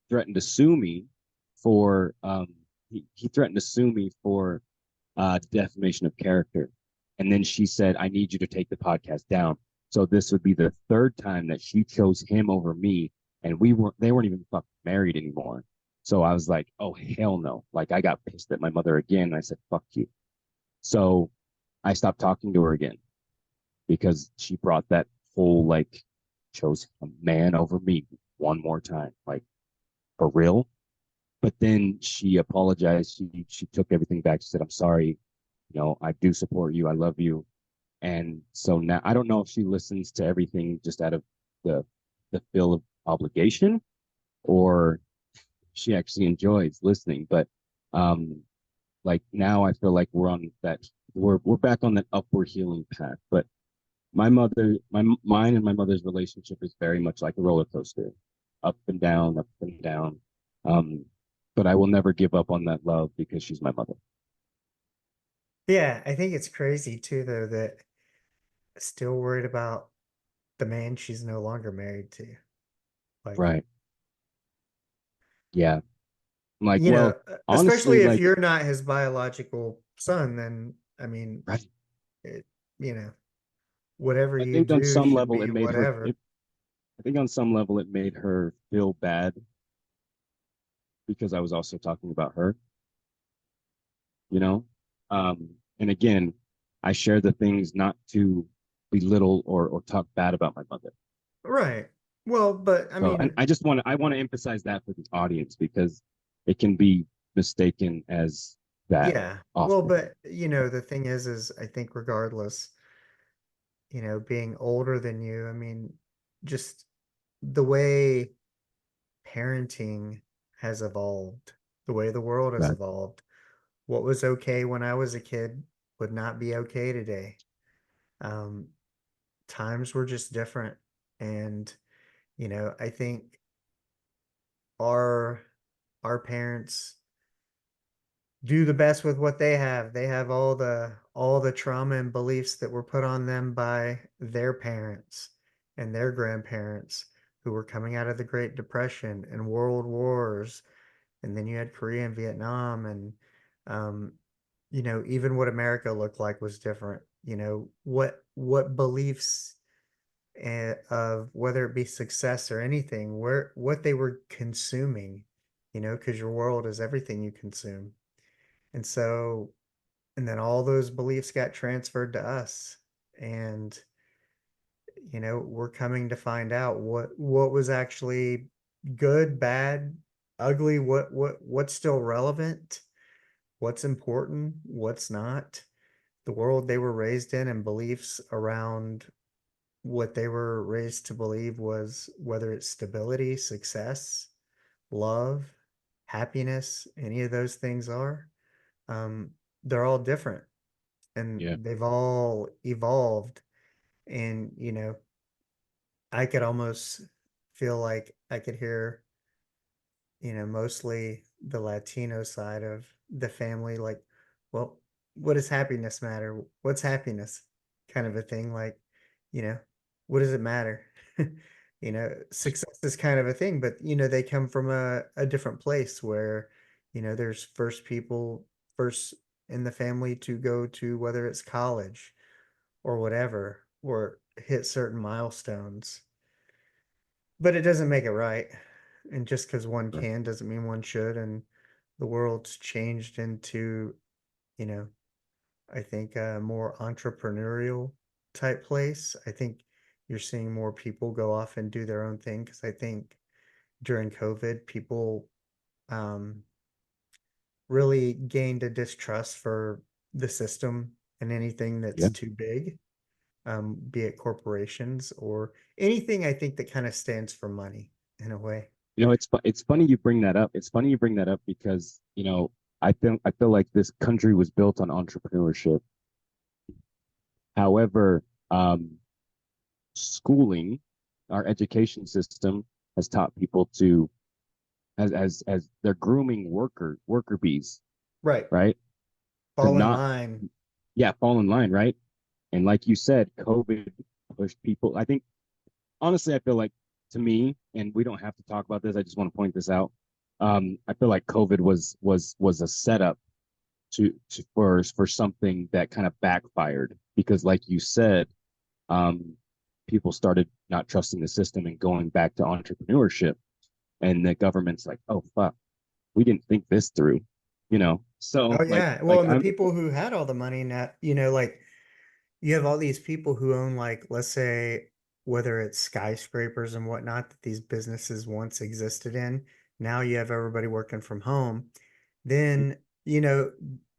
threatened to sue me for he threatened to sue me for defamation of character. And then she said, I need you to take the podcast down. So this would be the third time that she chose him over me, and they weren't even fucking married anymore. So I was like, oh hell no. Like I got pissed at my mother again, and I said, fuck you. So I stopped talking to her again because she brought that whole like chose a man over me one more time. Like for real? but then she apologized. She took everything back. She said, "I'm sorry. I do support you. I love you." And so now I don't know if she listens to everything just out of the the feel of obligation, or she actually enjoys listening. But um, like now I feel like we're back on that upward healing path. But mine and my mother's relationship is very much like a roller coaster, up and down, up and down. Um, but I will never give up on that love because she's my mother. Yeah, I think it's crazy too, though, that still worried about the man she's no longer married to. Like, Right. Yeah. I'm like, you know, well, especially honestly, if like, you're not his biological son, then I mean, right. it, you know, whatever I you think on do some should level be it made her whatever. I think on some level it made her feel bad because I was also talking about her, you know? And again, I share the things not to belittle or talk bad about my mother. Right. Well, but I So, and mean, I want to emphasize that for the audience because it can be mistaken as that yeah. Well, often. but the thing is I think regardless, being older than you, I mean, just the way parenting has evolved, the way the world has Right. evolved. What was okay when I was a kid would not be okay today. Um, Times were just different. And, I think our our parents do the best with what they have. They have all the trauma and beliefs that were put on them by their parents and their grandparents who were coming out of the Great Depression and World Wars, and then you had Korea and Vietnam, and um, even what America looked like was different. What beliefs of whether it be success or anything, where what they were consuming, because your world is everything you consume. And so, and then all those beliefs got transferred to us. And, we're coming to find out what was actually good, bad, ugly, what's still relevant, what's important, what's not. The world they were raised in and beliefs around what they were raised to believe was whether it's stability, success, love, happiness, any of those things are, um, they're all different and Yeah. they've all evolved. And, I could almost feel like I could hear, mostly the Latino side of the family, like, well, what does happiness matter? What's happiness? Kind of a thing. Like, you know, what does it matter? Success is kind of a thing, but, they come from a different place where, there's first in the family to go to, whether it's college or whatever, or hit certain milestones. But it doesn't make it right. And just because one Right. can doesn't mean one should. And the world's changed into, you know, I think a more entrepreneurial type place. I think you're seeing more people go off and do their own thing because I think during COVID, people um, really gained a distrust for the system and anything that's Yeah. too big, be it corporations or anything I think that kind of stands for money in a way. It's funny you bring that up. It's funny you bring that up because, I feel like this country was built on entrepreneurship. However, schooling, our education system has taught people to as they're grooming worker bees, Right. right? To Fall in not, line. yeah, fall in line, right? And like you said, COVID pushed people. I think honestly, I feel like to me, and we don't have to talk about this. I just want to point this out. I feel like COVID was a setup for something that kind of backfired because, like you said, um, people started not trusting the system and going back to entrepreneurship, and the government's like, oh fuck, we didn't think this through, So Oh yeah. Well, like and the I'm people who had all the money now, like you have all these people who own, like, let's say, whether it's skyscrapers and whatnot that these businesses once existed in. Now you have everybody working from home. Then, you know,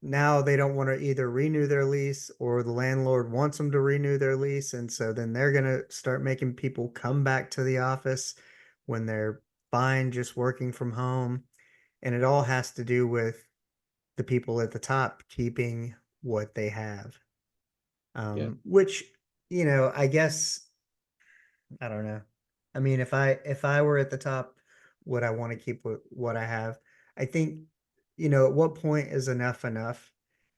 now they don't want to either renew their lease or the landlord wants them to renew their lease. And so then they're going to start making people come back to the office when they're fine just working from home. And it all has to do with the people at the top keeping what they have. Yeah. Which, you know, I guess I don't know. I mean, if I were at the top, would I want to keep what I have? I think, you know, at what point is enough enough?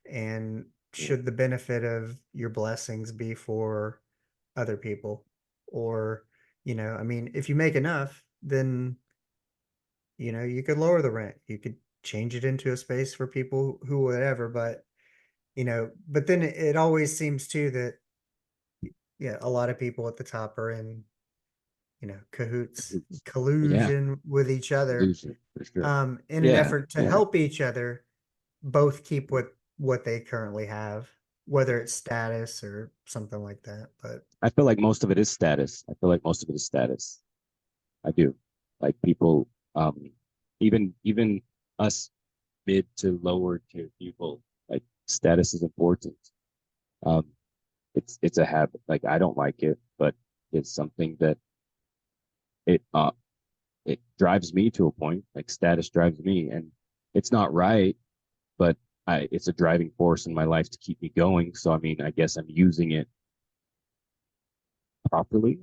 And Yeah. should the benefit of your blessings be for other people? Or, you know, I mean, if you make enough, then, you know, you could lower the rent. You could change it into a space for people who whatever, but you know, but then it always seems too that yeah, a lot of people at the top are in, you know, cahoots, Yeah. collusion with each other, Illusion for sure. in an Yeah. effort to Yeah. help each other both keep what they currently have, whether it's status or something like that. But I feel like most of it is status. I feel like most of it is status. I do. Like people, even us mid to lower tier people, like status is important. Um, it's a habit. Like I don't like it, but it's something that it it drives me to a point. Like status drives me, and it's not right, but it's a driving force in my life to keep me going. So I mean, I guess I'm using it properly.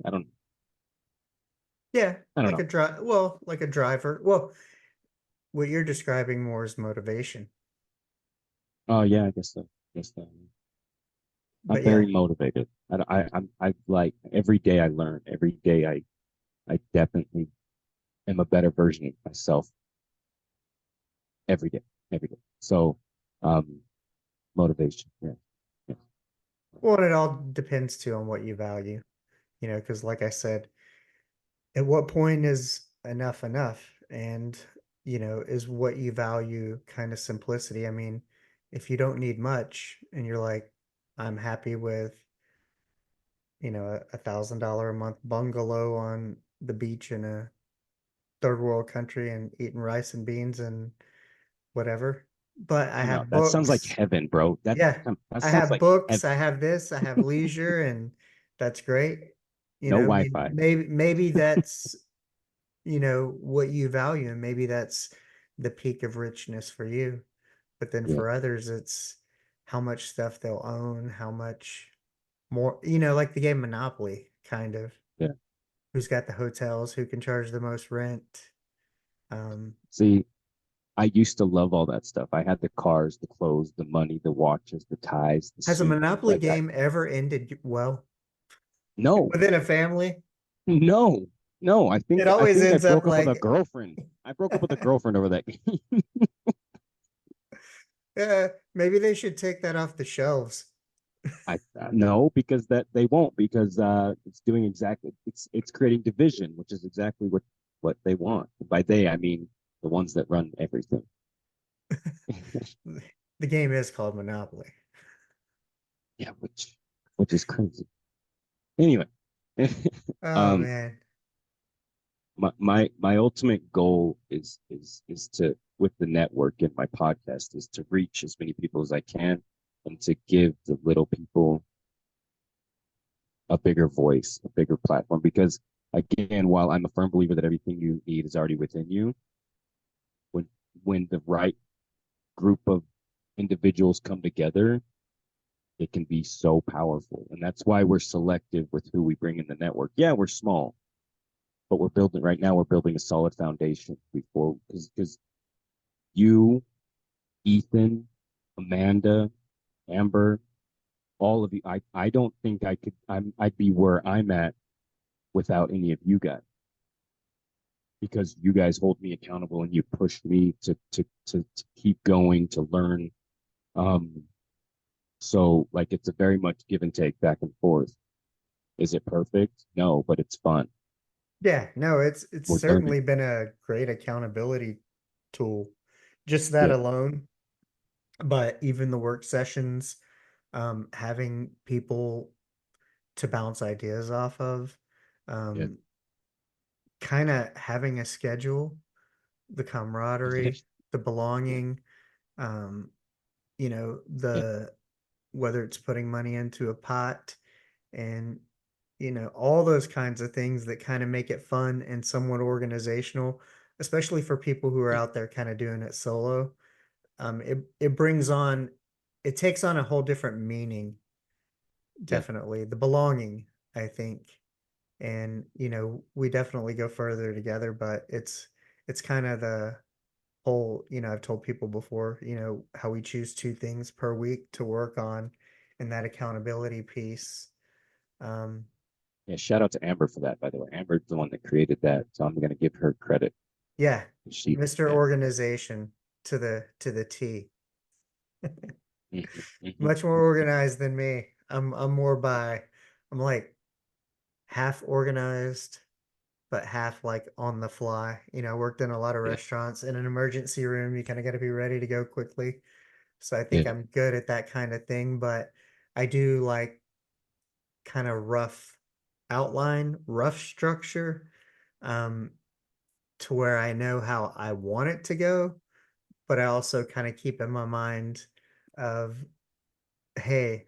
yeah, I don't like know. like a driver. Well, what you're describing more is motivation. Oh yeah, I guess so. I guess so. I'm But very yeah, motivated. I like every day I learn. Every day I definitely am a better version of myself every day, every day. So, um, motivation. Yeah, yeah, well, it all depends too on what you value, you know, because like I said, at what point is enough enough? And, you know, is what you value kind of simplicity? I mean, if you don't need much and you're like, I'm happy with, you know, $1,000 a month bungalow on the beach in a third world country and eating rice and beans and whatever. But I I know have that sounds like books. heaven, bro. Yeah. That I sounds have like books, I heaven. have this, I have leisure, and that's great. You No know, Wi-Fi. maybe that's, you know, what you value, and maybe that's the peak of richness for you. But then Yeah, for others, it's how much stuff they'll own, how much more, you know, like the game Monopoly, kind of. yeah. Who's got the hotels, who can charge the most rent. Um, See, I used to love all that stuff. I had the cars, the clothes, the money, the watches, the ties, the has a suits. Monopoly game ever ended well No, within a family? no, no. It I always think I ends up broke up with a like, girlfriend. I broke up with a girlfriend over that game. maybe they should take that off the shelves. I no, because that they won't because it's doing exactly it's creating division, which is exactly what they want. By they, I mean the ones that run everything. The game is called Monopoly. Yeah, which is crazy. Anyway, Oh um, man. my ultimate goal is to with the network and my podcast is to reach as many people as I can and to give the little people a bigger voice, a bigger platform. Because again, while I'm a firm believer that everything you need is already within you, when when the right group of individuals come together, it can be so powerful. And that's why we're selective with who we bring in the network. Yeah, we're small, but we're building right now, we're building a solid foundation before because you, Ethan, Amanda, Amber, all of you, I don't think I'd be where I'm at without any of you guys. Because you guys hold me accountable and you push me to keep going to learn. Um, so like it's a very much give and take back and forth. Is it perfect? No, but it's fun. Yeah, no, it's We're learning. certainly been a great accountability tool. Just that Yeah, alone. But even the work sessions, having people to bounce ideas off of, yeah, um, kind of having a schedule the camaraderie, the belonging, um, Yeah. whether it's putting money into a pot and, all those kinds of things that kind of make it fun and somewhat organizational, especially for people who are Yeah. out there kind of doing it solo. It brings on, it takes on a whole different meaning, Yeah. definitely. The belonging, I think. And, we definitely go further together, but it's kind of the whole, I've told people before, how we choose two things per week to work on and that accountability piece. Um, Yeah. Shout out to Amber for that, by the way. Amber's the one that created that, so I'm gonna give her credit. yeah, She, Mr. yeah. Organization to the T. Mhm, mhm. Much more organized than me. I'm more by I'm like half organized, but half like on the fly. I worked in a lot of Yeah. restaurants. In an emergency room, you kind of got to be ready to go quickly. So I think Yeah. I'm good at that kind of thing, but I do like kind of rough outline, rough structure, um, to where I know how I want it to go, but I also kind of keep in my mind of, hey,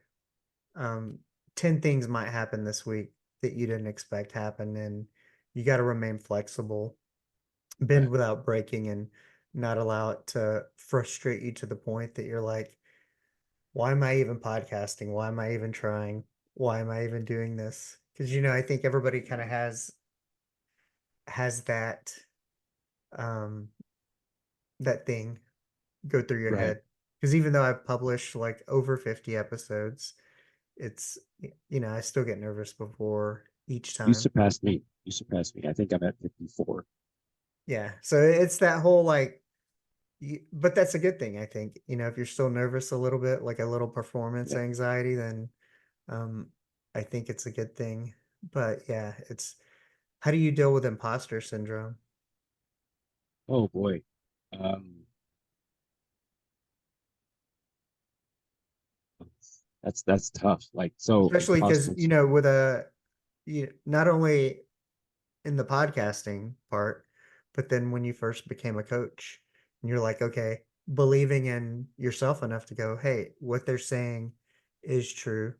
um, 10 things might happen this week that you didn't expect happen, and you got to remain flexible, bend Right. without breaking, and not allow it to frustrate you to the point that you're like, why am I even podcasting? Why am I even trying? Why am I even doing this? Because I think everybody kind of has um that thing go through your Right. head. Because even though I've published like over 50 episodes, it's I still get nervous before each You time. surpassed me. You surpassed me. I think I'm at 54. Yeah. So it's that whole like but that's a good thing, I think. If you're still nervous a little bit, like a little performance Yeah. anxiety, then um I think it's a good thing. But yeah, it's how do you deal with imposter syndrome? Oh boy. Um, that's tough. Like so Especially because, imposter. with not only in the podcasting part, but then when you first became a coach and you're like, okay, believing in yourself enough to go, hey, what they're saying is true.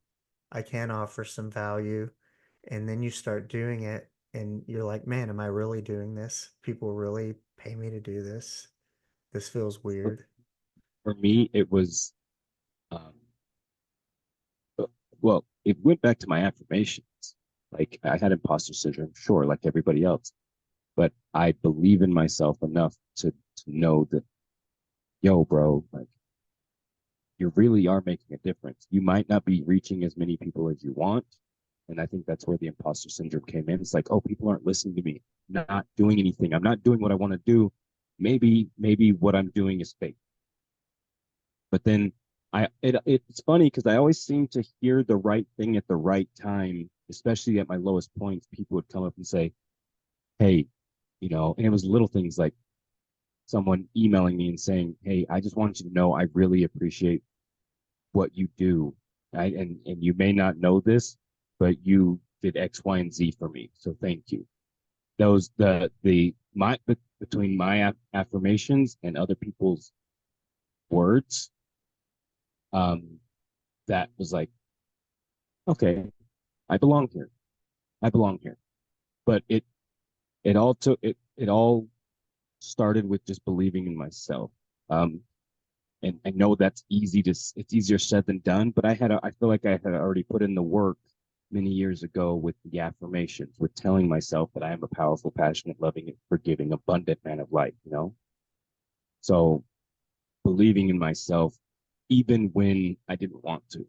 I can offer some value. And then you start doing it and you're like, man, am I really doing this? People really pay me to do this. This feels For, weird. for me, it was um, uh, well, it went back to my affirmations. Like I had imposter syndrome, sure, like everybody else, but I believe in myself enough to know that, yo, bro, like you really are making a difference. You might not be reaching as many people as you want. And I think that's where the imposter syndrome came in. It's like, oh, people aren't listening to me, not doing anything. I'm not doing what I want to do. Maybe what I'm doing is fake. But then it's funny because I always seem to hear the right thing at the right time, especially at my lowest points. People would come up and say, hey, and it was little things like someone emailing me and saying, hey, I just want you to know I really appreciate what you do. Right? And you may not know this, but you did X, Y, and Z for me. So thank you. Those the my between my affirmations and other people's words, um, that was like, okay, I belong here. I belong here. But it all started with just believing in myself. Um, and I know that's it's easier said than done, but I feel like I had already put in the work many years ago with the affirmations, with telling myself that I am a powerful, passionate, loving, forgiving, abundant man of light. So believing in myself, even when I didn't want to.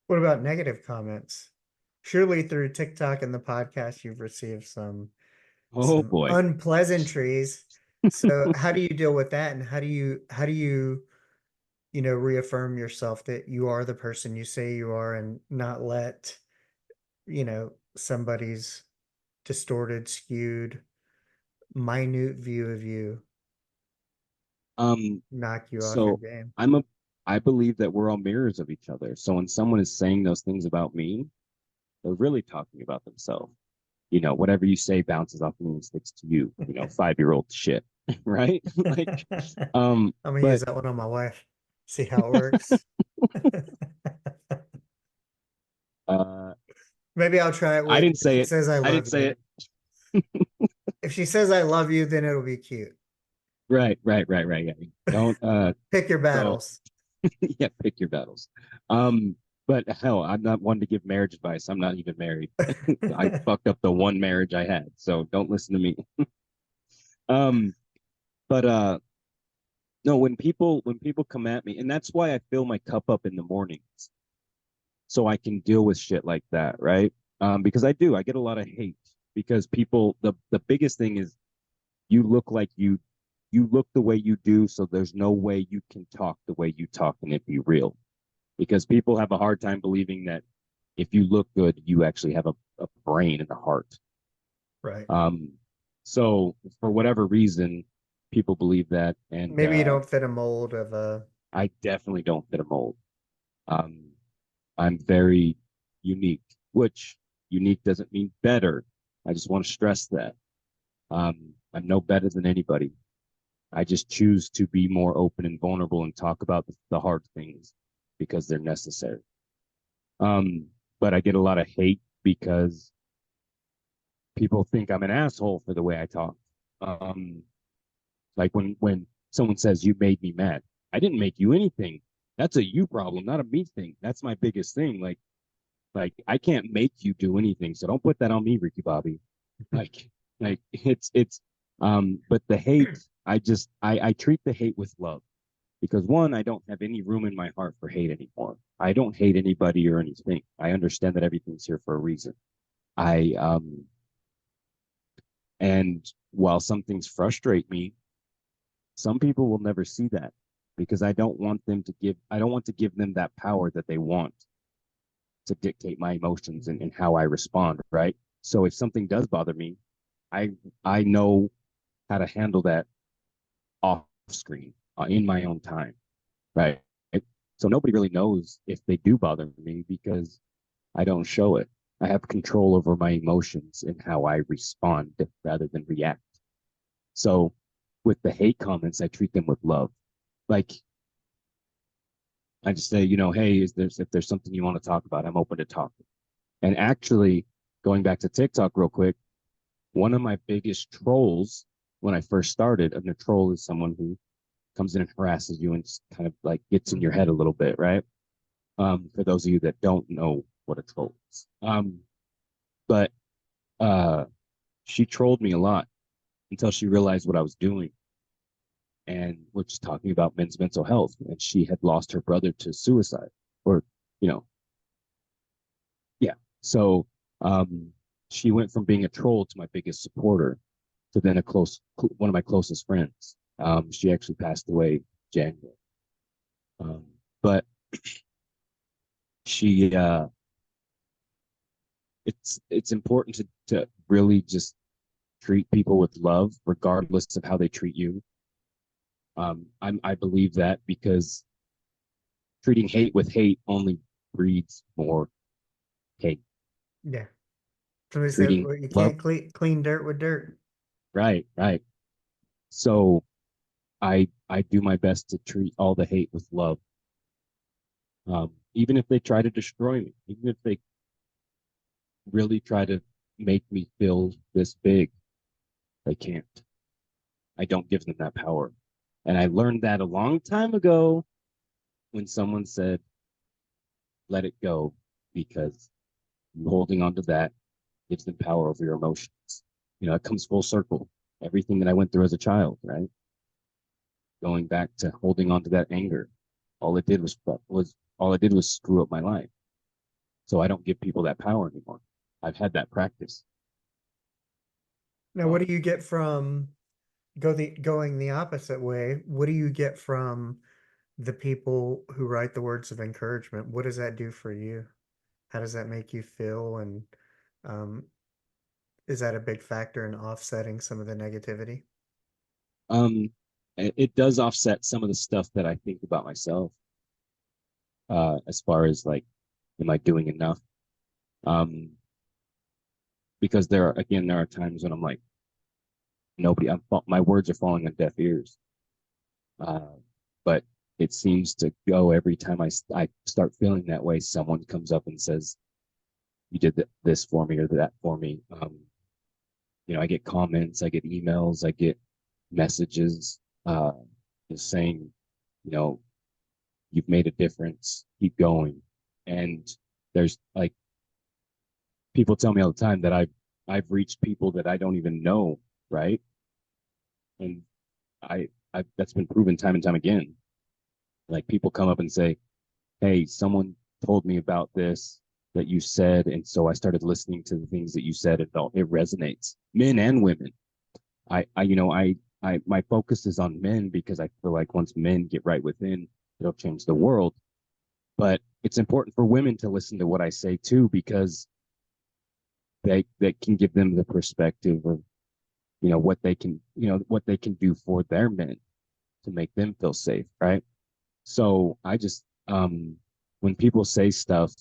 What about negative comments? Surely through TikTok and the podcast, you've received Oh some boy. unpleasantries. So how do you deal with that? And how do you, reaffirm yourself that you are the person you say you are and not let, somebody's distorted, skewed, minute view of you Um, knock you off your so game? I believe that we're all mirrors of each other. So when someone is saying those things about me, they're really talking about themselves. whatever you say bounces off me and sticks to you, 5-year-old shit, right? Like, I'm gonna use but that one on my wife. See how it works. uh, Maybe I'll try it I with didn't if say she it. says I I didn't love say you. it. If she says I love you, then it'll be cute. Right. Yeah. Don't Pick your so battles. yeah, pick your battles. Um, but hell, I'm not one to give marriage advice. I'm not even married. I fucked up the one marriage I had, so don't listen to me. Um, but no, when people come at me, and that's why I fill my cup up in the mornings, so I can deal with shit like that, right? Because I get a lot of hate because the biggest thing is you look the way you do, so there's no way you can talk the way you talk and it be real. Because people have a hard time believing that if you look good, you actually have a brain and a heart. Right. So for whatever reason, people believe that, and Maybe you don't fit a mold of a. I definitely don't fit a mold. Um, I'm very unique, which unique doesn't mean better. I just want to stress that. I'm no better than anybody. I just choose to be more open and vulnerable and talk about the hard things because they're necessary. Um, but I get a lot of hate because people think I'm an asshole for the way I talk. Um, like when someone says you made me mad, I didn't make you anything. That's a you problem, not a me thing. That's my biggest thing. Like I can't make you do anything, so don't put that on me, Ricky Bobby. Like like it's but the hate, I treat the hate with love because one, I don't have any room in my heart for hate anymore. I don't hate anybody or anything. I understand that everything's here for a reason. I and while some things frustrate me, some people will never see that because I don't want to give them that power that they want to dictate my emotions and how I respond, right? So if something does bother me, I I know how to handle that off screen in my own time, right? So nobody really knows if they do bother me because I don't show it. I have control over my emotions and how I respond rather than react. So with the hate comments, I treat them with love. Like I just say, hey, if there's something you want to talk about, I'm open to talk. And actually, going back to TikTok real quick, one of my biggest trolls when I first started, and a troll is someone who comes in and harasses you and just kind of like gets in your head a little bit, right? For those of you that don't know what a troll is. But she trolled me a lot until she realized what I was doing. And we're just talking about men's mental health. And she had lost her brother to suicide, or, you know, yeah. So she went from being a troll to my biggest supporter to then one of my closest friends. She actually passed away January. But she, it's important to really just treat people with love, regardless of how they treat you. I believe that because treating hate with hate only breeds more hate. Yeah. Somebody said, Treating well, you love, can't clean dirt with dirt. right. So I do my best to treat all the hate with love. Even if they try to destroy me, even if they really try to make me feel this big, they can't. I don't give them that power. And I learned that a long time ago when someone said, let it go, because you holding on to that gives them power over your emotions. It comes full circle. Everything that I went through as a child, right? Going back to holding on to that anger. All it did was screw up my life. So I don't give people that power anymore. I've had that practice. Now, what do you get from going the opposite way? What do you get from the people who write the words of encouragement? What does that do for you? How does that make you feel? And um, is that a big factor in offsetting some of the negativity? Um, it does offset some of the stuff that I think about myself. As far as like, am I doing enough? Um, because there are times when I'm like, my words are falling on deaf ears. But it seems to go every time I start feeling that way. Someone comes up and says, "You did this for me or that for me." I get comments, I get emails, I get messages, just saying, you know, you've made a difference. Keep going. And there's like people tell me all the time that I've reached people that I don't even know, right? And I that's been proven time and time again. Like people come up and say, "Hey, someone told me about this that you said, and so I started listening to the things that you said. It resonates, men and women." My focus is on men because I feel like once men get right within, it'll change the world. But it's important for women to listen to what I say too, because that can give them the perspective of what they can do for their men to make them feel safe, right? So I just when people say stuff,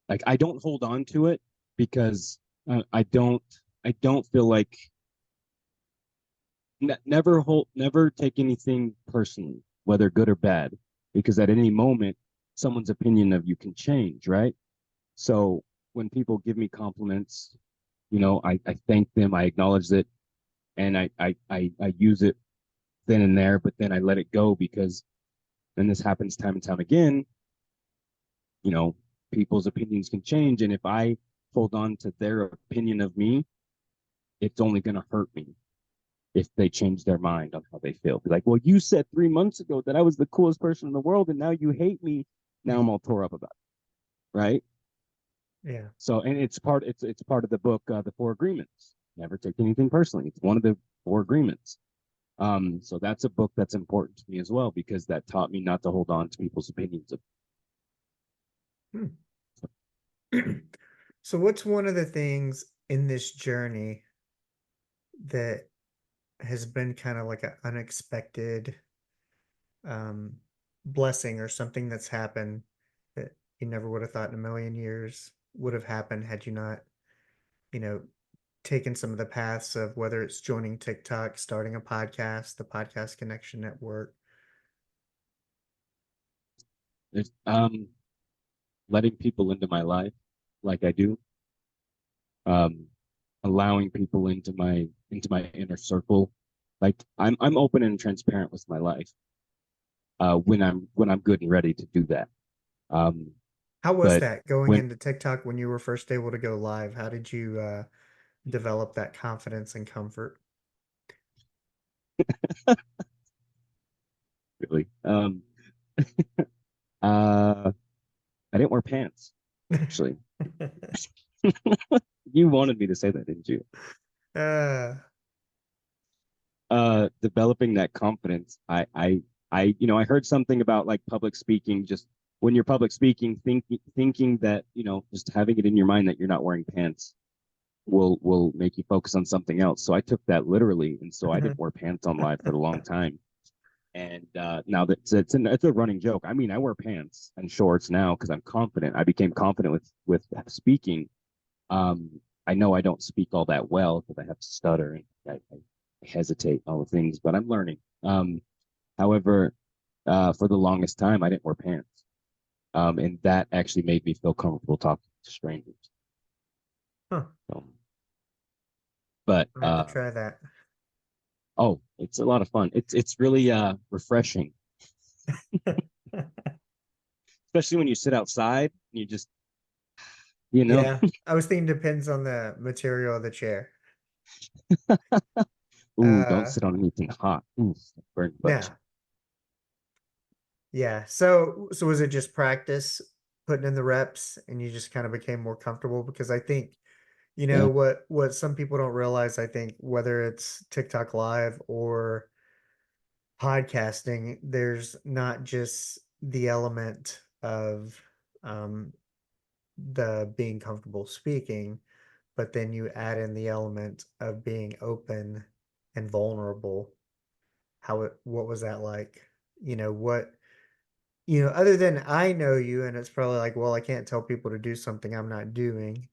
like I don't hold on to it because I don't feel like never take anything personally, whether good or bad, because at any moment someone's opinion of you can change, right? So when people give me compliments, I thank them, I acknowledge it, and I use it then and there, but then I let it go because then this happens time and time again. You know, people's opinions can change, and if I hold on to their opinion of me, it's only going to hurt me if they change their mind on how they feel. Be like, well, you said 3 months ago that I was the coolest person in the world, and now you hate me. Now I'm all tore up about it, right? Yeah. So, and it's part of the book, the Four Agreements. Never take anything personally. It's one of the four agreements. So that's a book that's important to me as well because that taught me not to hold on to people's opinions. So what's one of the things in this journey that has been kind of like an unexpected um, blessing or something that's happened that you never would have thought in a million years would have happened had you not, you know, taken some of the paths of whether it's joining TikTok, starting a podcast, the Podcast Connection Network. There's letting people into my life like I do, um, allowing people into my inner circle. Like I'm open and transparent with my life when I'm good and ready to do that. Um, How was but that going when into TikTok when you were first able to go live? How did you develop that confidence and comfort? really, uh, I didn't wear pants actually. You wanted me to say that, didn't you? uh, Developing that confidence. I heard something about like public speaking. Just when you're public speaking, thinking that just having it in your mind that you're not wearing pants will make you focus on something else. So I took that literally, and so I didn't wear pants on live for a long time. And now that it's a running joke. I mean, I wear pants and shorts now because I'm confident. I became confident with speaking. Um, I know I don't speak all that well because I have to stutter and I hesitate, all the things, but I'm learning. However, for the longest time, I didn't wear pants, and that actually made me feel comfortable talking to strangers. huh. Um, but I have to try that. oh, it's a lot of fun. It's really refreshing, especially when you sit outside and you just you know. Yeah, I was thinking depends on the material of the chair. Ooh, don't Uh, sit on anything hot. Ooh, burn butt. yeah, yeah. So was it just practice, putting in the reps, and you just kind of became more comfortable? Because I think, Yeah, what some people don't realize, I think, whether it's TikTok Live or podcasting, there's not just the element of um, the being comfortable speaking, but then you add in the element of being open and vulnerable. What was that like? What, other than I know you, and it's probably like, well, I can't tell people to do something I'm not doing,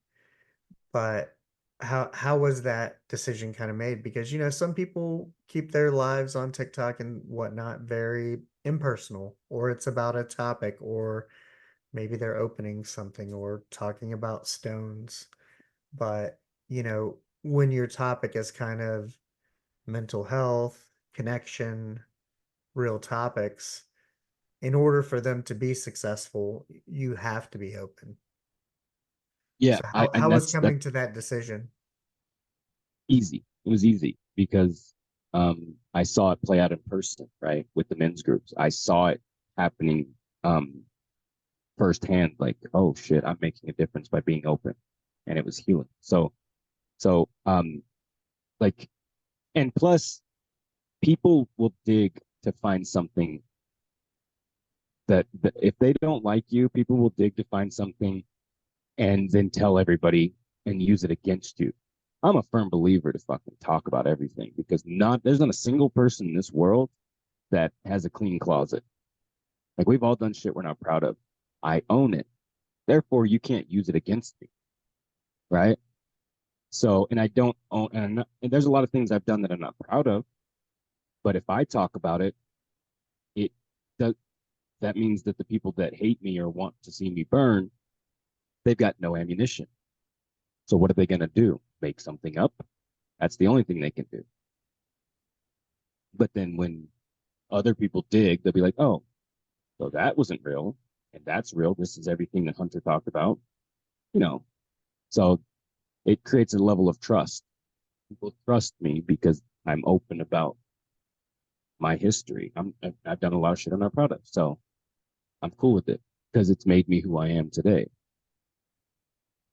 But how was that decision kind of made? Because some people keep their lives on TikTok and whatnot very impersonal, or it's about a topic, or maybe they're opening something or talking about stones. But when your topic is kind of mental health, connection, real topics, in order for them to be successful, you have to be open. Yeah, So I how and was that's coming to that decision? easy. It was easy because I saw it play out in person, right, with the men's groups. I saw it happening um firsthand, like, oh shit, I'm making a difference by being open, and it was healing. So like, and plus, people will dig to find something that if they don't like you, people will dig to find something and then tell everybody and use it against you. I'm a firm believer to fucking talk about everything because there's not a single person in this world that has a clean closet. Like, we've all done shit we're not proud of. I own it. Therefore, you can't use it against me, right? So, and I don't own, and there's a lot of things I've done that I'm not proud of. But if I talk about it, it does. That means that the people that hate me or want to see me burn, they've got no ammunition. So what are they going to do? Make something up? That's the only thing they can do. But then when other people dig, they'll be like, oh, so that wasn't real. And that's real. This is everything that Hunter talked about. You know, so it creates a level of trust. People trust me because I'm open about my history. I've done a lot of shit I'm not proud of. So I'm cool with it because it's made me who I am today.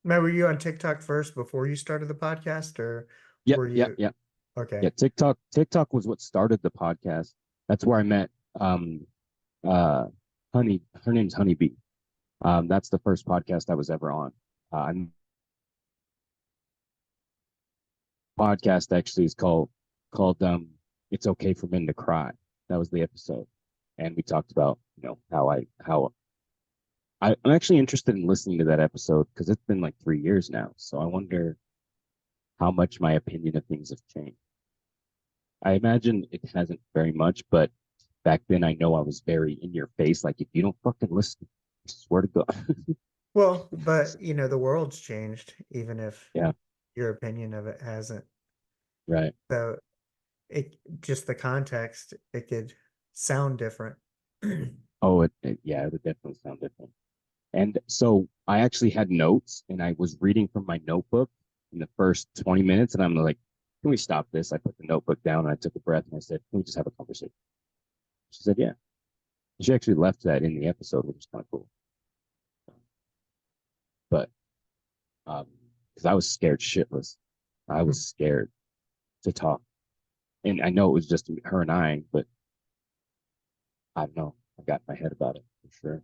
Now, were you on TikTok first before you started the podcast, or Yep, were yep, you yep. okay? Yeah, TikTok was what started the podcast. That's where I met uh Honey. Her name's Honeybee. That's the first podcast I was ever on. Podcast actually is called It's Okay for Men to Cry. That was the episode, and we talked about I'm actually interested in listening to that episode because it's been like 3 years now. So I wonder how much my opinion of things have changed. I imagine it hasn't very much, but back then I know I was very in your face. Like, if you don't fucking listen, I swear to God. Well, but the world's changed, even if Yeah, your opinion of it hasn't. right. So it just the context, it could sound different. Oh, yeah, it would definitely sound different. And so I actually had notes and I was reading from my notebook in the first 20 minutes. And I'm like, can we stop this? I put the notebook down and I took a breath and I said, can we just have a conversation? She said, yeah. She actually left that in the episode, which is kind of cool. But because I was scared shitless. I was scared to talk. And I know it was just her and I, but I don't know. I got in my head about it for sure.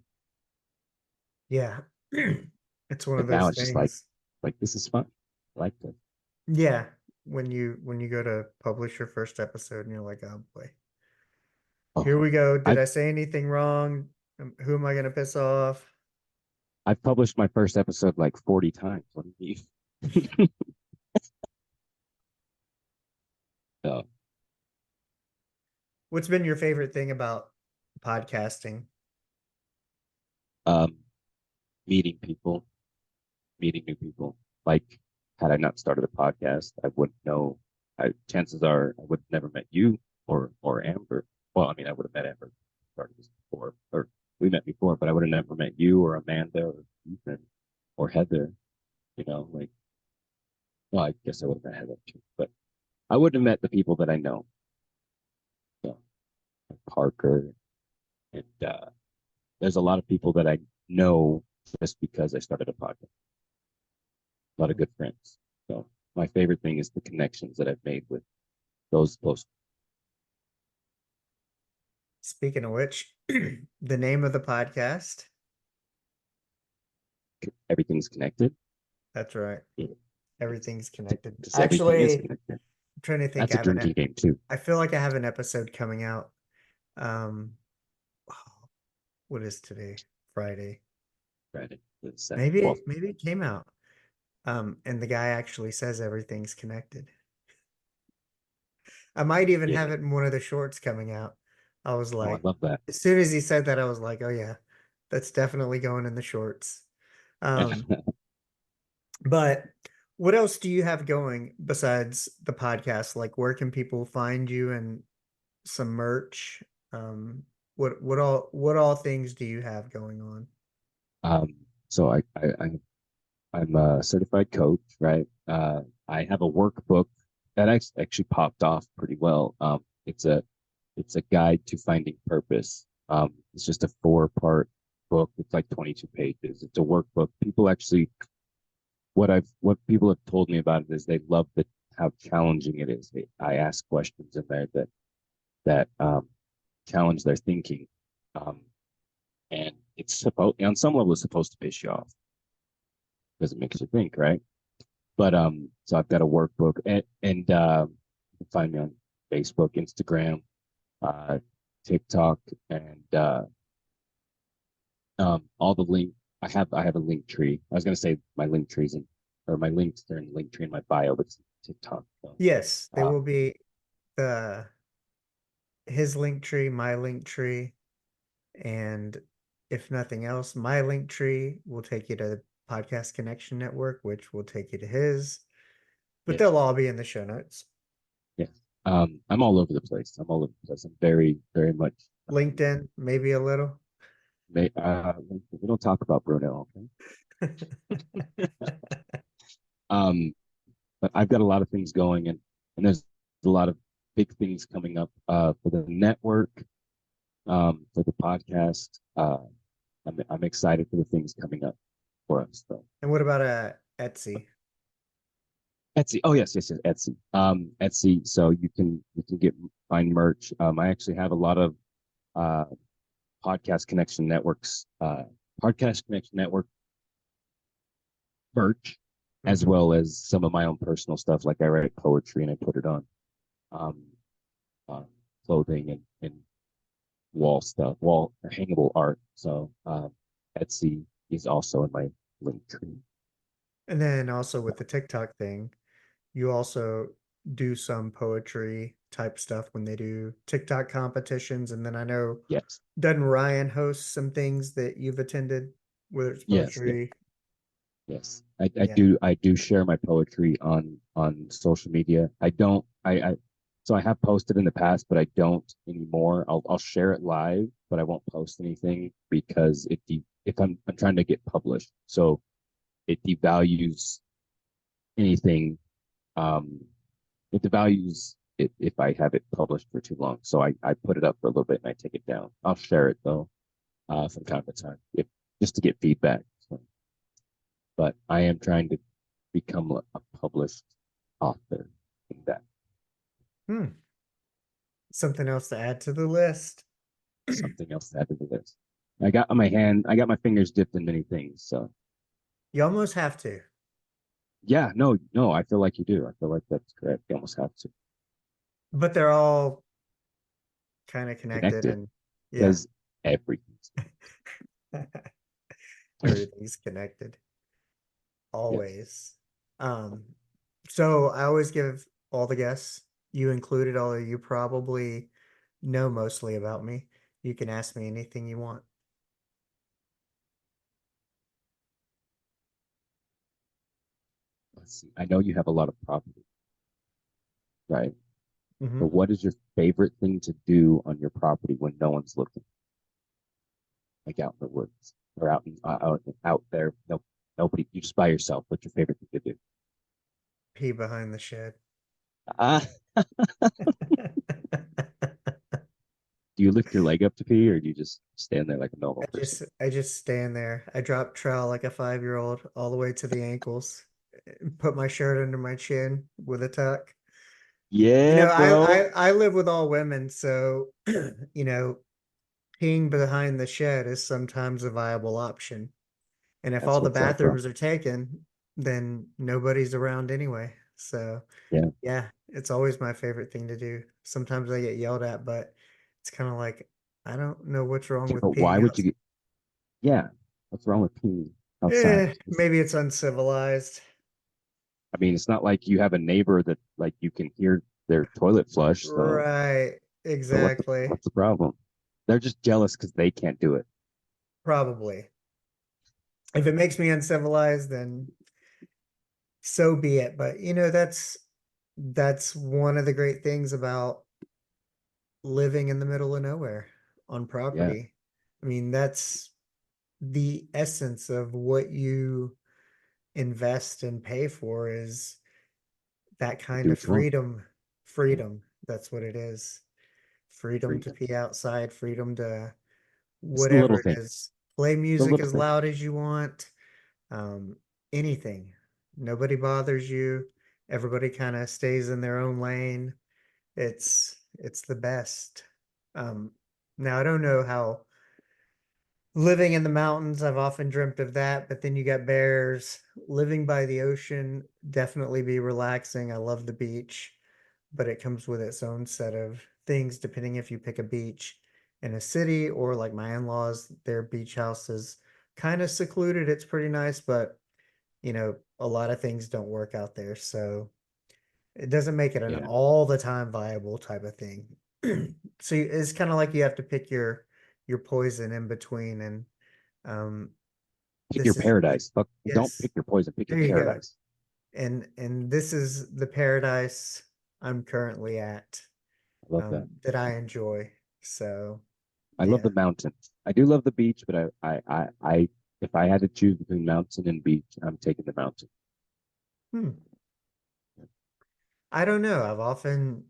Yeah. It's one of But now those it's just like, things. this is fun. I like this. Yeah. When you go to publish your first episode and you're like, oh boy, Oh, here we go. Did I've I say anything wrong? Who am I gonna piss off? I've published my first episode like 40 times. What do you mean? So, What's been your favorite thing about podcasting? um, meeting people, meeting new people. Like, had I not started a podcast, I wouldn't know. Chances are I would have never met you or Amber. Well, I mean, I would have met Amber, started this before, or we met before, but I would have never met you or Amanda or Ethan or Heather. Like, well, I guess I would have met Heather too, but I wouldn't have met the people that I know. So, like Parker and there's a lot of people that I know just because I started a podcast. A lot of good friends. So my favorite thing is the connections that I've made with those close. Speaking of which, the name of the podcast. Everything's connected. That's right. Yeah. Everything's connected. Because everything is Actually, connected. I'm trying to think. That's a drinking game too. I feel like I have an episode coming out. Um, what is today? Friday. Right. The second. Well, Maybe it came out. And the guy actually says everything's connected. I might even Yeah. have it in one of the shorts coming out. I was Oh, I like, love that. as soon as he said that, I was like, oh yeah, that's definitely going in the shorts. Um, but what else do you have going besides the podcast? Like, where can people find you and some merch? Um, what all things do you have going on? Um, so I'm a certified coach, right? I have a workbook that actually popped off pretty well. It's a guide to finding purpose. It's just a 4-part book. It's like 22 pages. It's a workbook. People actually, what people have told me about it is they love how challenging it is. I ask questions in there that challenge their thinking, um, and it's supposed on some level it's supposed to piss you off because it makes you think, right? But so I've got a workbook, and you can find me on Facebook, Instagram, uh, TikTok, and all the link. I have a link tree. I was gonna say my link trees or my links are in the link tree in my bio, but it's TikTok. So, Yes, they uh, will be the his link tree, my link tree, and if nothing else, my link tree will take you to the Podcast Connection Network, which will take you to his, but yes, they'll all be in the show notes. yes. I'm all over the place. I'm all over the place. I'm very, very much. Um, LinkedIn, maybe a little. may, uh, we don't talk about Bruno, okay? Um, but I've got a lot of things going, and there's a lot of big things coming up for the network, for the podcast. I'm excited for the things coming up for us. So And what about Etsy? Etsy, oh yes, Etsy. Etsy, so you can find merch. I actually have a lot of uh podcast connection networks, podcast connection network merch, as Hmm. well as some of my own personal stuff. Like I write poetry and I put it um, on clothing and wall stuff, wall or hangable art. So Etsy is also in my link tree. And then also with the TikTok thing, you also do some poetry type stuff when they do TikTok competitions. And then I know, Yes, doesn't Ryan host some things that you've attended, whether it's yes. poetry? Yes, I Yeah. do share my poetry on social media. I so I have posted in the past, but I don't anymore. I'll share it live, but I won't post anything because if I'm trying to get published, so it devalues anything. Um, it devalues it if I have it published for too long. So I put it up for a little bit and I take it down. I'll share it though, from time to time, if just to get feedback. So, but I am trying to become a published author in that. Hmm. Something else to add to the list. Something else to add to the list. I got my fingers dipped in many things. So You almost have to, yeah, no, I feel like you do. I feel like that's correct. You almost have to but they're all kind of connected, connect it and yeah, because everything's everything's connected yes. always. Um, so I always give all the guests, you included, although you probably know mostly about me. You can ask me anything you want. Let's see. I know you have a lot of property, right? Hmm. But what is your favorite thing to do on your property when no one's looking, like out in the woods or out there? No, nobody. You just by yourself. What's your favorite thing to do? Pee behind the shed. Ah, do you lift your leg up to pee, or do you just stand there like a normal person? I just stand there. I drop trowel like a 5-year-old all the way to the ankles, put my shirt under my chin with a tuck. You Yeah, know, bro. I live with all women, so you know, peeing behind the shed is sometimes a viable option. And if all That's the what's up, bro. bathrooms are taken, then nobody's around anyway. So Yeah. yeah, it's always my favorite thing to do. Sometimes I get yelled at, but it's kind of like I don't know what's wrong Okay, with but why peeing would out. you get? Yeah. What's wrong with peeing outside? Maybe it's uncivilized. I mean, it's not like you have a neighbor that like you can hear their toilet flush. So, Right. so Exactly. what's the problem? They're just jealous because they can't do it. Probably. If it makes me uncivilized, then so be it. But that's one of the great things about living in the middle of nowhere on Yeah, property. I mean, that's the essence of what you invest and pay for is that you kind do of what you want. freedom. Yeah, Freedom. That's what it is. Freedom to freedom. be outside, freedom to It's the little whatever it thing. is. Play The music little as thing. loud as you want. Um, anything. Nobody bothers you. Everybody kind of stays in their own lane. It's the best. Um, now I don't know how living in the mountains, I've often dreamt of that, but then you got bears. Living by the ocean, definitely be relaxing. I love the beach, but it comes with its own set of things depending if you pick a beach in a city or like my in-laws, their beach house is kind of secluded. It's pretty nice, but a lot of things don't work out there. So it doesn't make it an Yeah, all the time viable type of thing. So it's kind of like you have to pick your poison in between. And um, pick your this is paradise. Fuck, don't yes, pick your poison. Pick your there you go. paradise. And this is the paradise I'm currently at, I love that. that I enjoy. So I love yeah. the mountains. I do love the beach, but if I had to choose between mountain and beach, I'm taking the mountain. Hmm. I don't know. I've often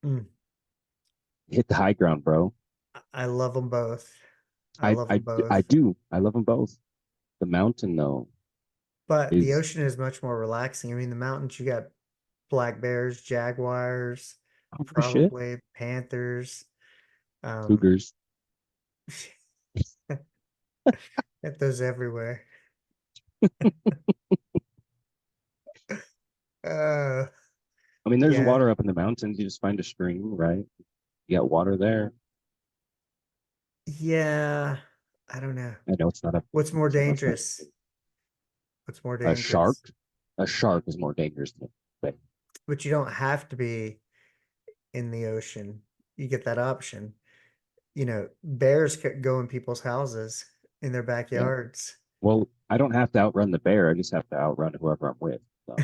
mm, Hit the high ground, bro. I love them both. I I, love I, them I both. do. I love them both. The mountain, though, But the is ocean is much more relaxing. I mean, the mountains, you got black bears, jaguars, oh shit. probably panthers. Um, Cougars. get those everywhere. Uh, I mean, there's yeah, water up in the mountains. You just find a stream, right? You got water there. yeah. I don't know. I know it's not a. What's more It's not a, dangerous? What's more a shark. dangerous? A shark is more dangerous than. But But you don't have to be in the ocean. You get that option. Bears could go in people's houses in their yeah. backyards. Well, I don't have to outrun the bear. I just have to outrun whoever I'm with. So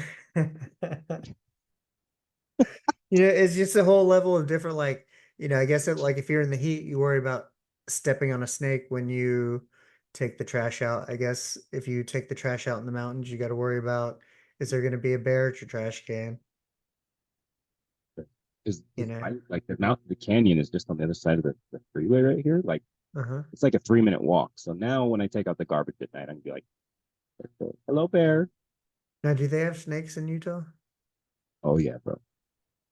It's just a whole level of different, like, I guess like if you're in the heat, you worry about stepping on a snake when you take the trash out. I guess if you take the trash out in the mountains, you got to worry about is there going to be a bear at your trash can, is you know? I like the canyon is just on the other side of the freeway right here. Like Uh-huh. it's like a 3 minute walk. So now when I take out the garbage at night, I can be like, "Hello, bear." Now, do they have snakes in Utah? Oh yeah, bro.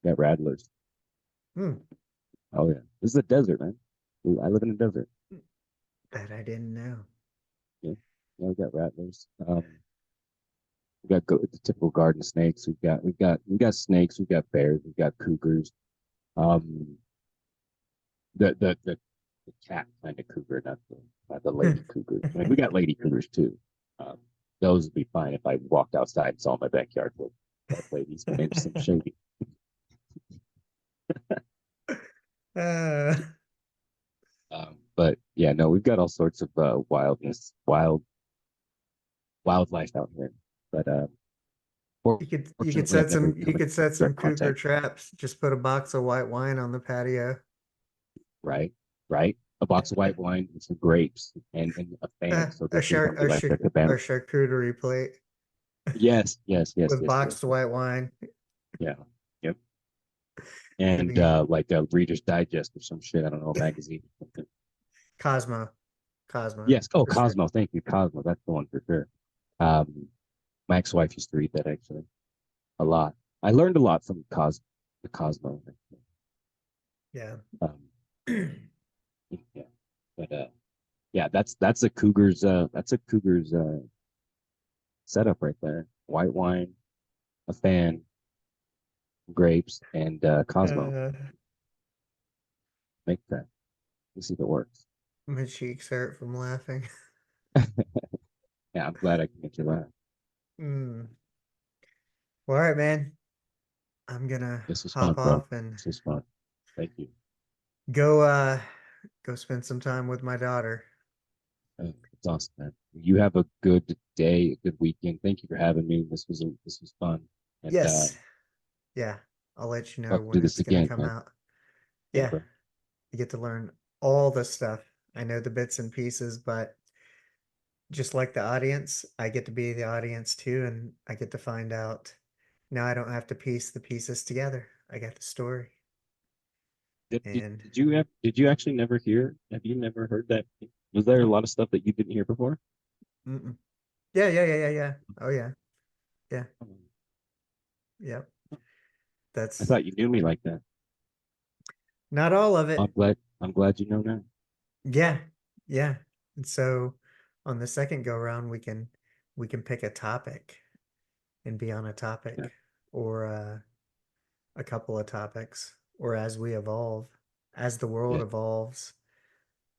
Got rattlers. Hmm, Oh yeah. This is a desert, man. I live in a desert. that I didn't know. Yeah, yeah, we got rattlers. We got the typical garden snakes. We got snakes. We got bears. We got cougars. Um, the cat kind of cougar, not the lady cougar. I mean, we got lady cougars too. Um, those would be fine if I walked outside and saw my backyard full of ladies, but maybe some shady. Uh, But yeah, no, we've got all sorts of wildlife out here. But you could fortunately, I've set never some come you in could set some direct cougar contact. traps. Just put a box of white wine on the patio. Right, right. A box of white wine and some grapes and a fan, so A that they shark don't be a, like char- the cabana. a charcuterie plate Yes, yes, yes, with yes, yes, boxed yes. white wine. Yeah, yep. It'd And be like a Reader's Digest or some shit. I don't know, a magazine. Cosmo. Cosmo, Yes. Oh, for sure. Cosmo. Thank you, Cosmo. That's the one for sure. Um, my ex-wife used to read that actually a lot. I learned a lot from the Cosmo. Yeah. Um, yeah, but yeah, that's a Cougar's setup right there. White wine, a fan, grapes, and Cosmo. Uh, Make that. Let's see if it works. my cheeks hurt from laughing. Yeah, I'm glad I can make you laugh. Mm. Well, all right, man. I'm gonna This was fun, hop bro. off and This was fun. Thank you. go spend some time with my daughter. It's awesome, man. You have a good day, a good weekend. Thank you for having me. This was fun. And Yes. Yeah. I'll let you know love to do when this it's gonna again, come man. out. Yeah, Yeah. bro. You get to learn all the stuff. I know the bits and pieces, but just like the audience, I get to be the audience too, and I get to find out. Now I don't have to piece the pieces together. I got the story. And Did you actually never hear? Have you never heard that? Was there a nope. lot of stuff that you didn't hear before? Mm-mm. Yeah. Oh yeah. Yeah. Yep. I That's thought you knew me like that. not all of it. I'm glad you know now. Yeah. Yeah. And so on the second go round we can pick a topic and be on a Yeah, topic or a couple of topics or as we evolve, as the world yeah, evolves,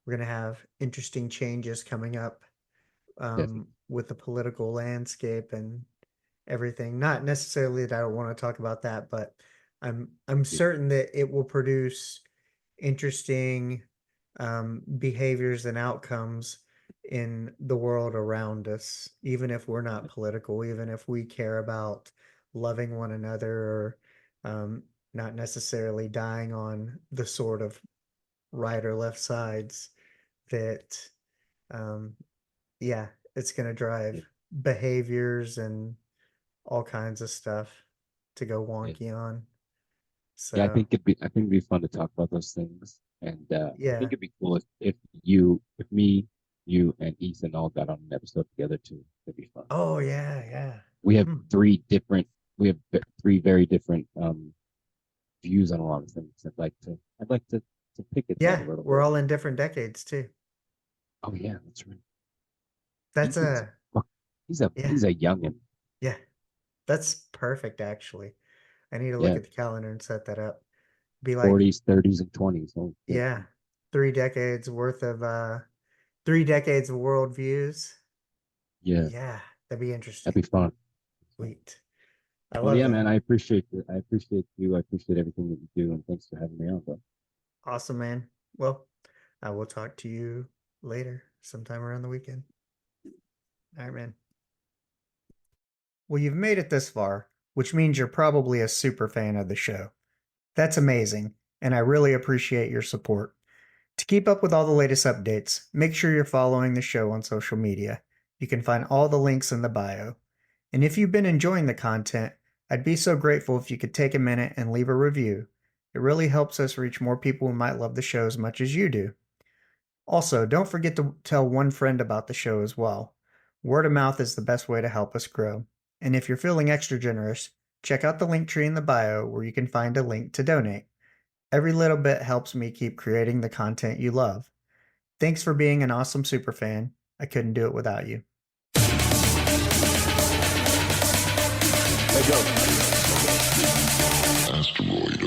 we're going to have interesting changes coming up definitely. with the political landscape and everything. Not necessarily that I don't want to talk about that, but I'm Yeah, certain that it will produce interesting behaviors and outcomes in the world around us, even if we're not political, even if we care about loving one another or not necessarily dying on the sort of right or left sides, that um, yeah, it's going to drive yeah, behaviors and all kinds of stuff to go yeah. wonky on. Yeah, So, I think it'd be fun to talk about those things. And I yeah. think it'd be cool if me, you, and Ethan all got on an episode together too. It'd be fun. Oh, yeah, yeah. We have Hmm. we have three very different views on a lot of things. I'd like to pick at that a Yeah, little we're bit. all in different decades too. Oh yeah, that's right. That's Ethan's a, yeah, he's a youngin. yeah, that's perfect actually. I need to look Yeah, at the calendar and set that up. Be like, 40s, 30s, and 20s. Oh, shit. yeah, 3 decades worth of 3 decades of world views. Yeah, Yeah, that'd be that'd interesting. be fun. Sweet. I Well, love yeah, that. man, I appreciate it. I appreciate you. I appreciate everything that you do, and thanks for having me on, bro. Awesome, man. Well, I will talk to you later, sometime around the weekend. All right, man. Well, you've made it this far, which means you're probably a super fan of the show. That's amazing, and I really appreciate your support. To keep up with all the latest updates, make sure you're following the show on social media. You can find all the links in the bio. And if you've been enjoying the content, I'd be so grateful if you could take a minute and leave a review. It really helps us reach more people who might love the show as much as you do. Also, don't forget to tell one friend about the show as well. Word of mouth is the best way to help us grow. And if you're feeling extra generous, check out the link tree in the bio where you can find a link to donate. Every little bit helps me keep creating the content you love. Thanks for being an awesome superfan. I couldn't do it without you. Hey, Joe. Asteroid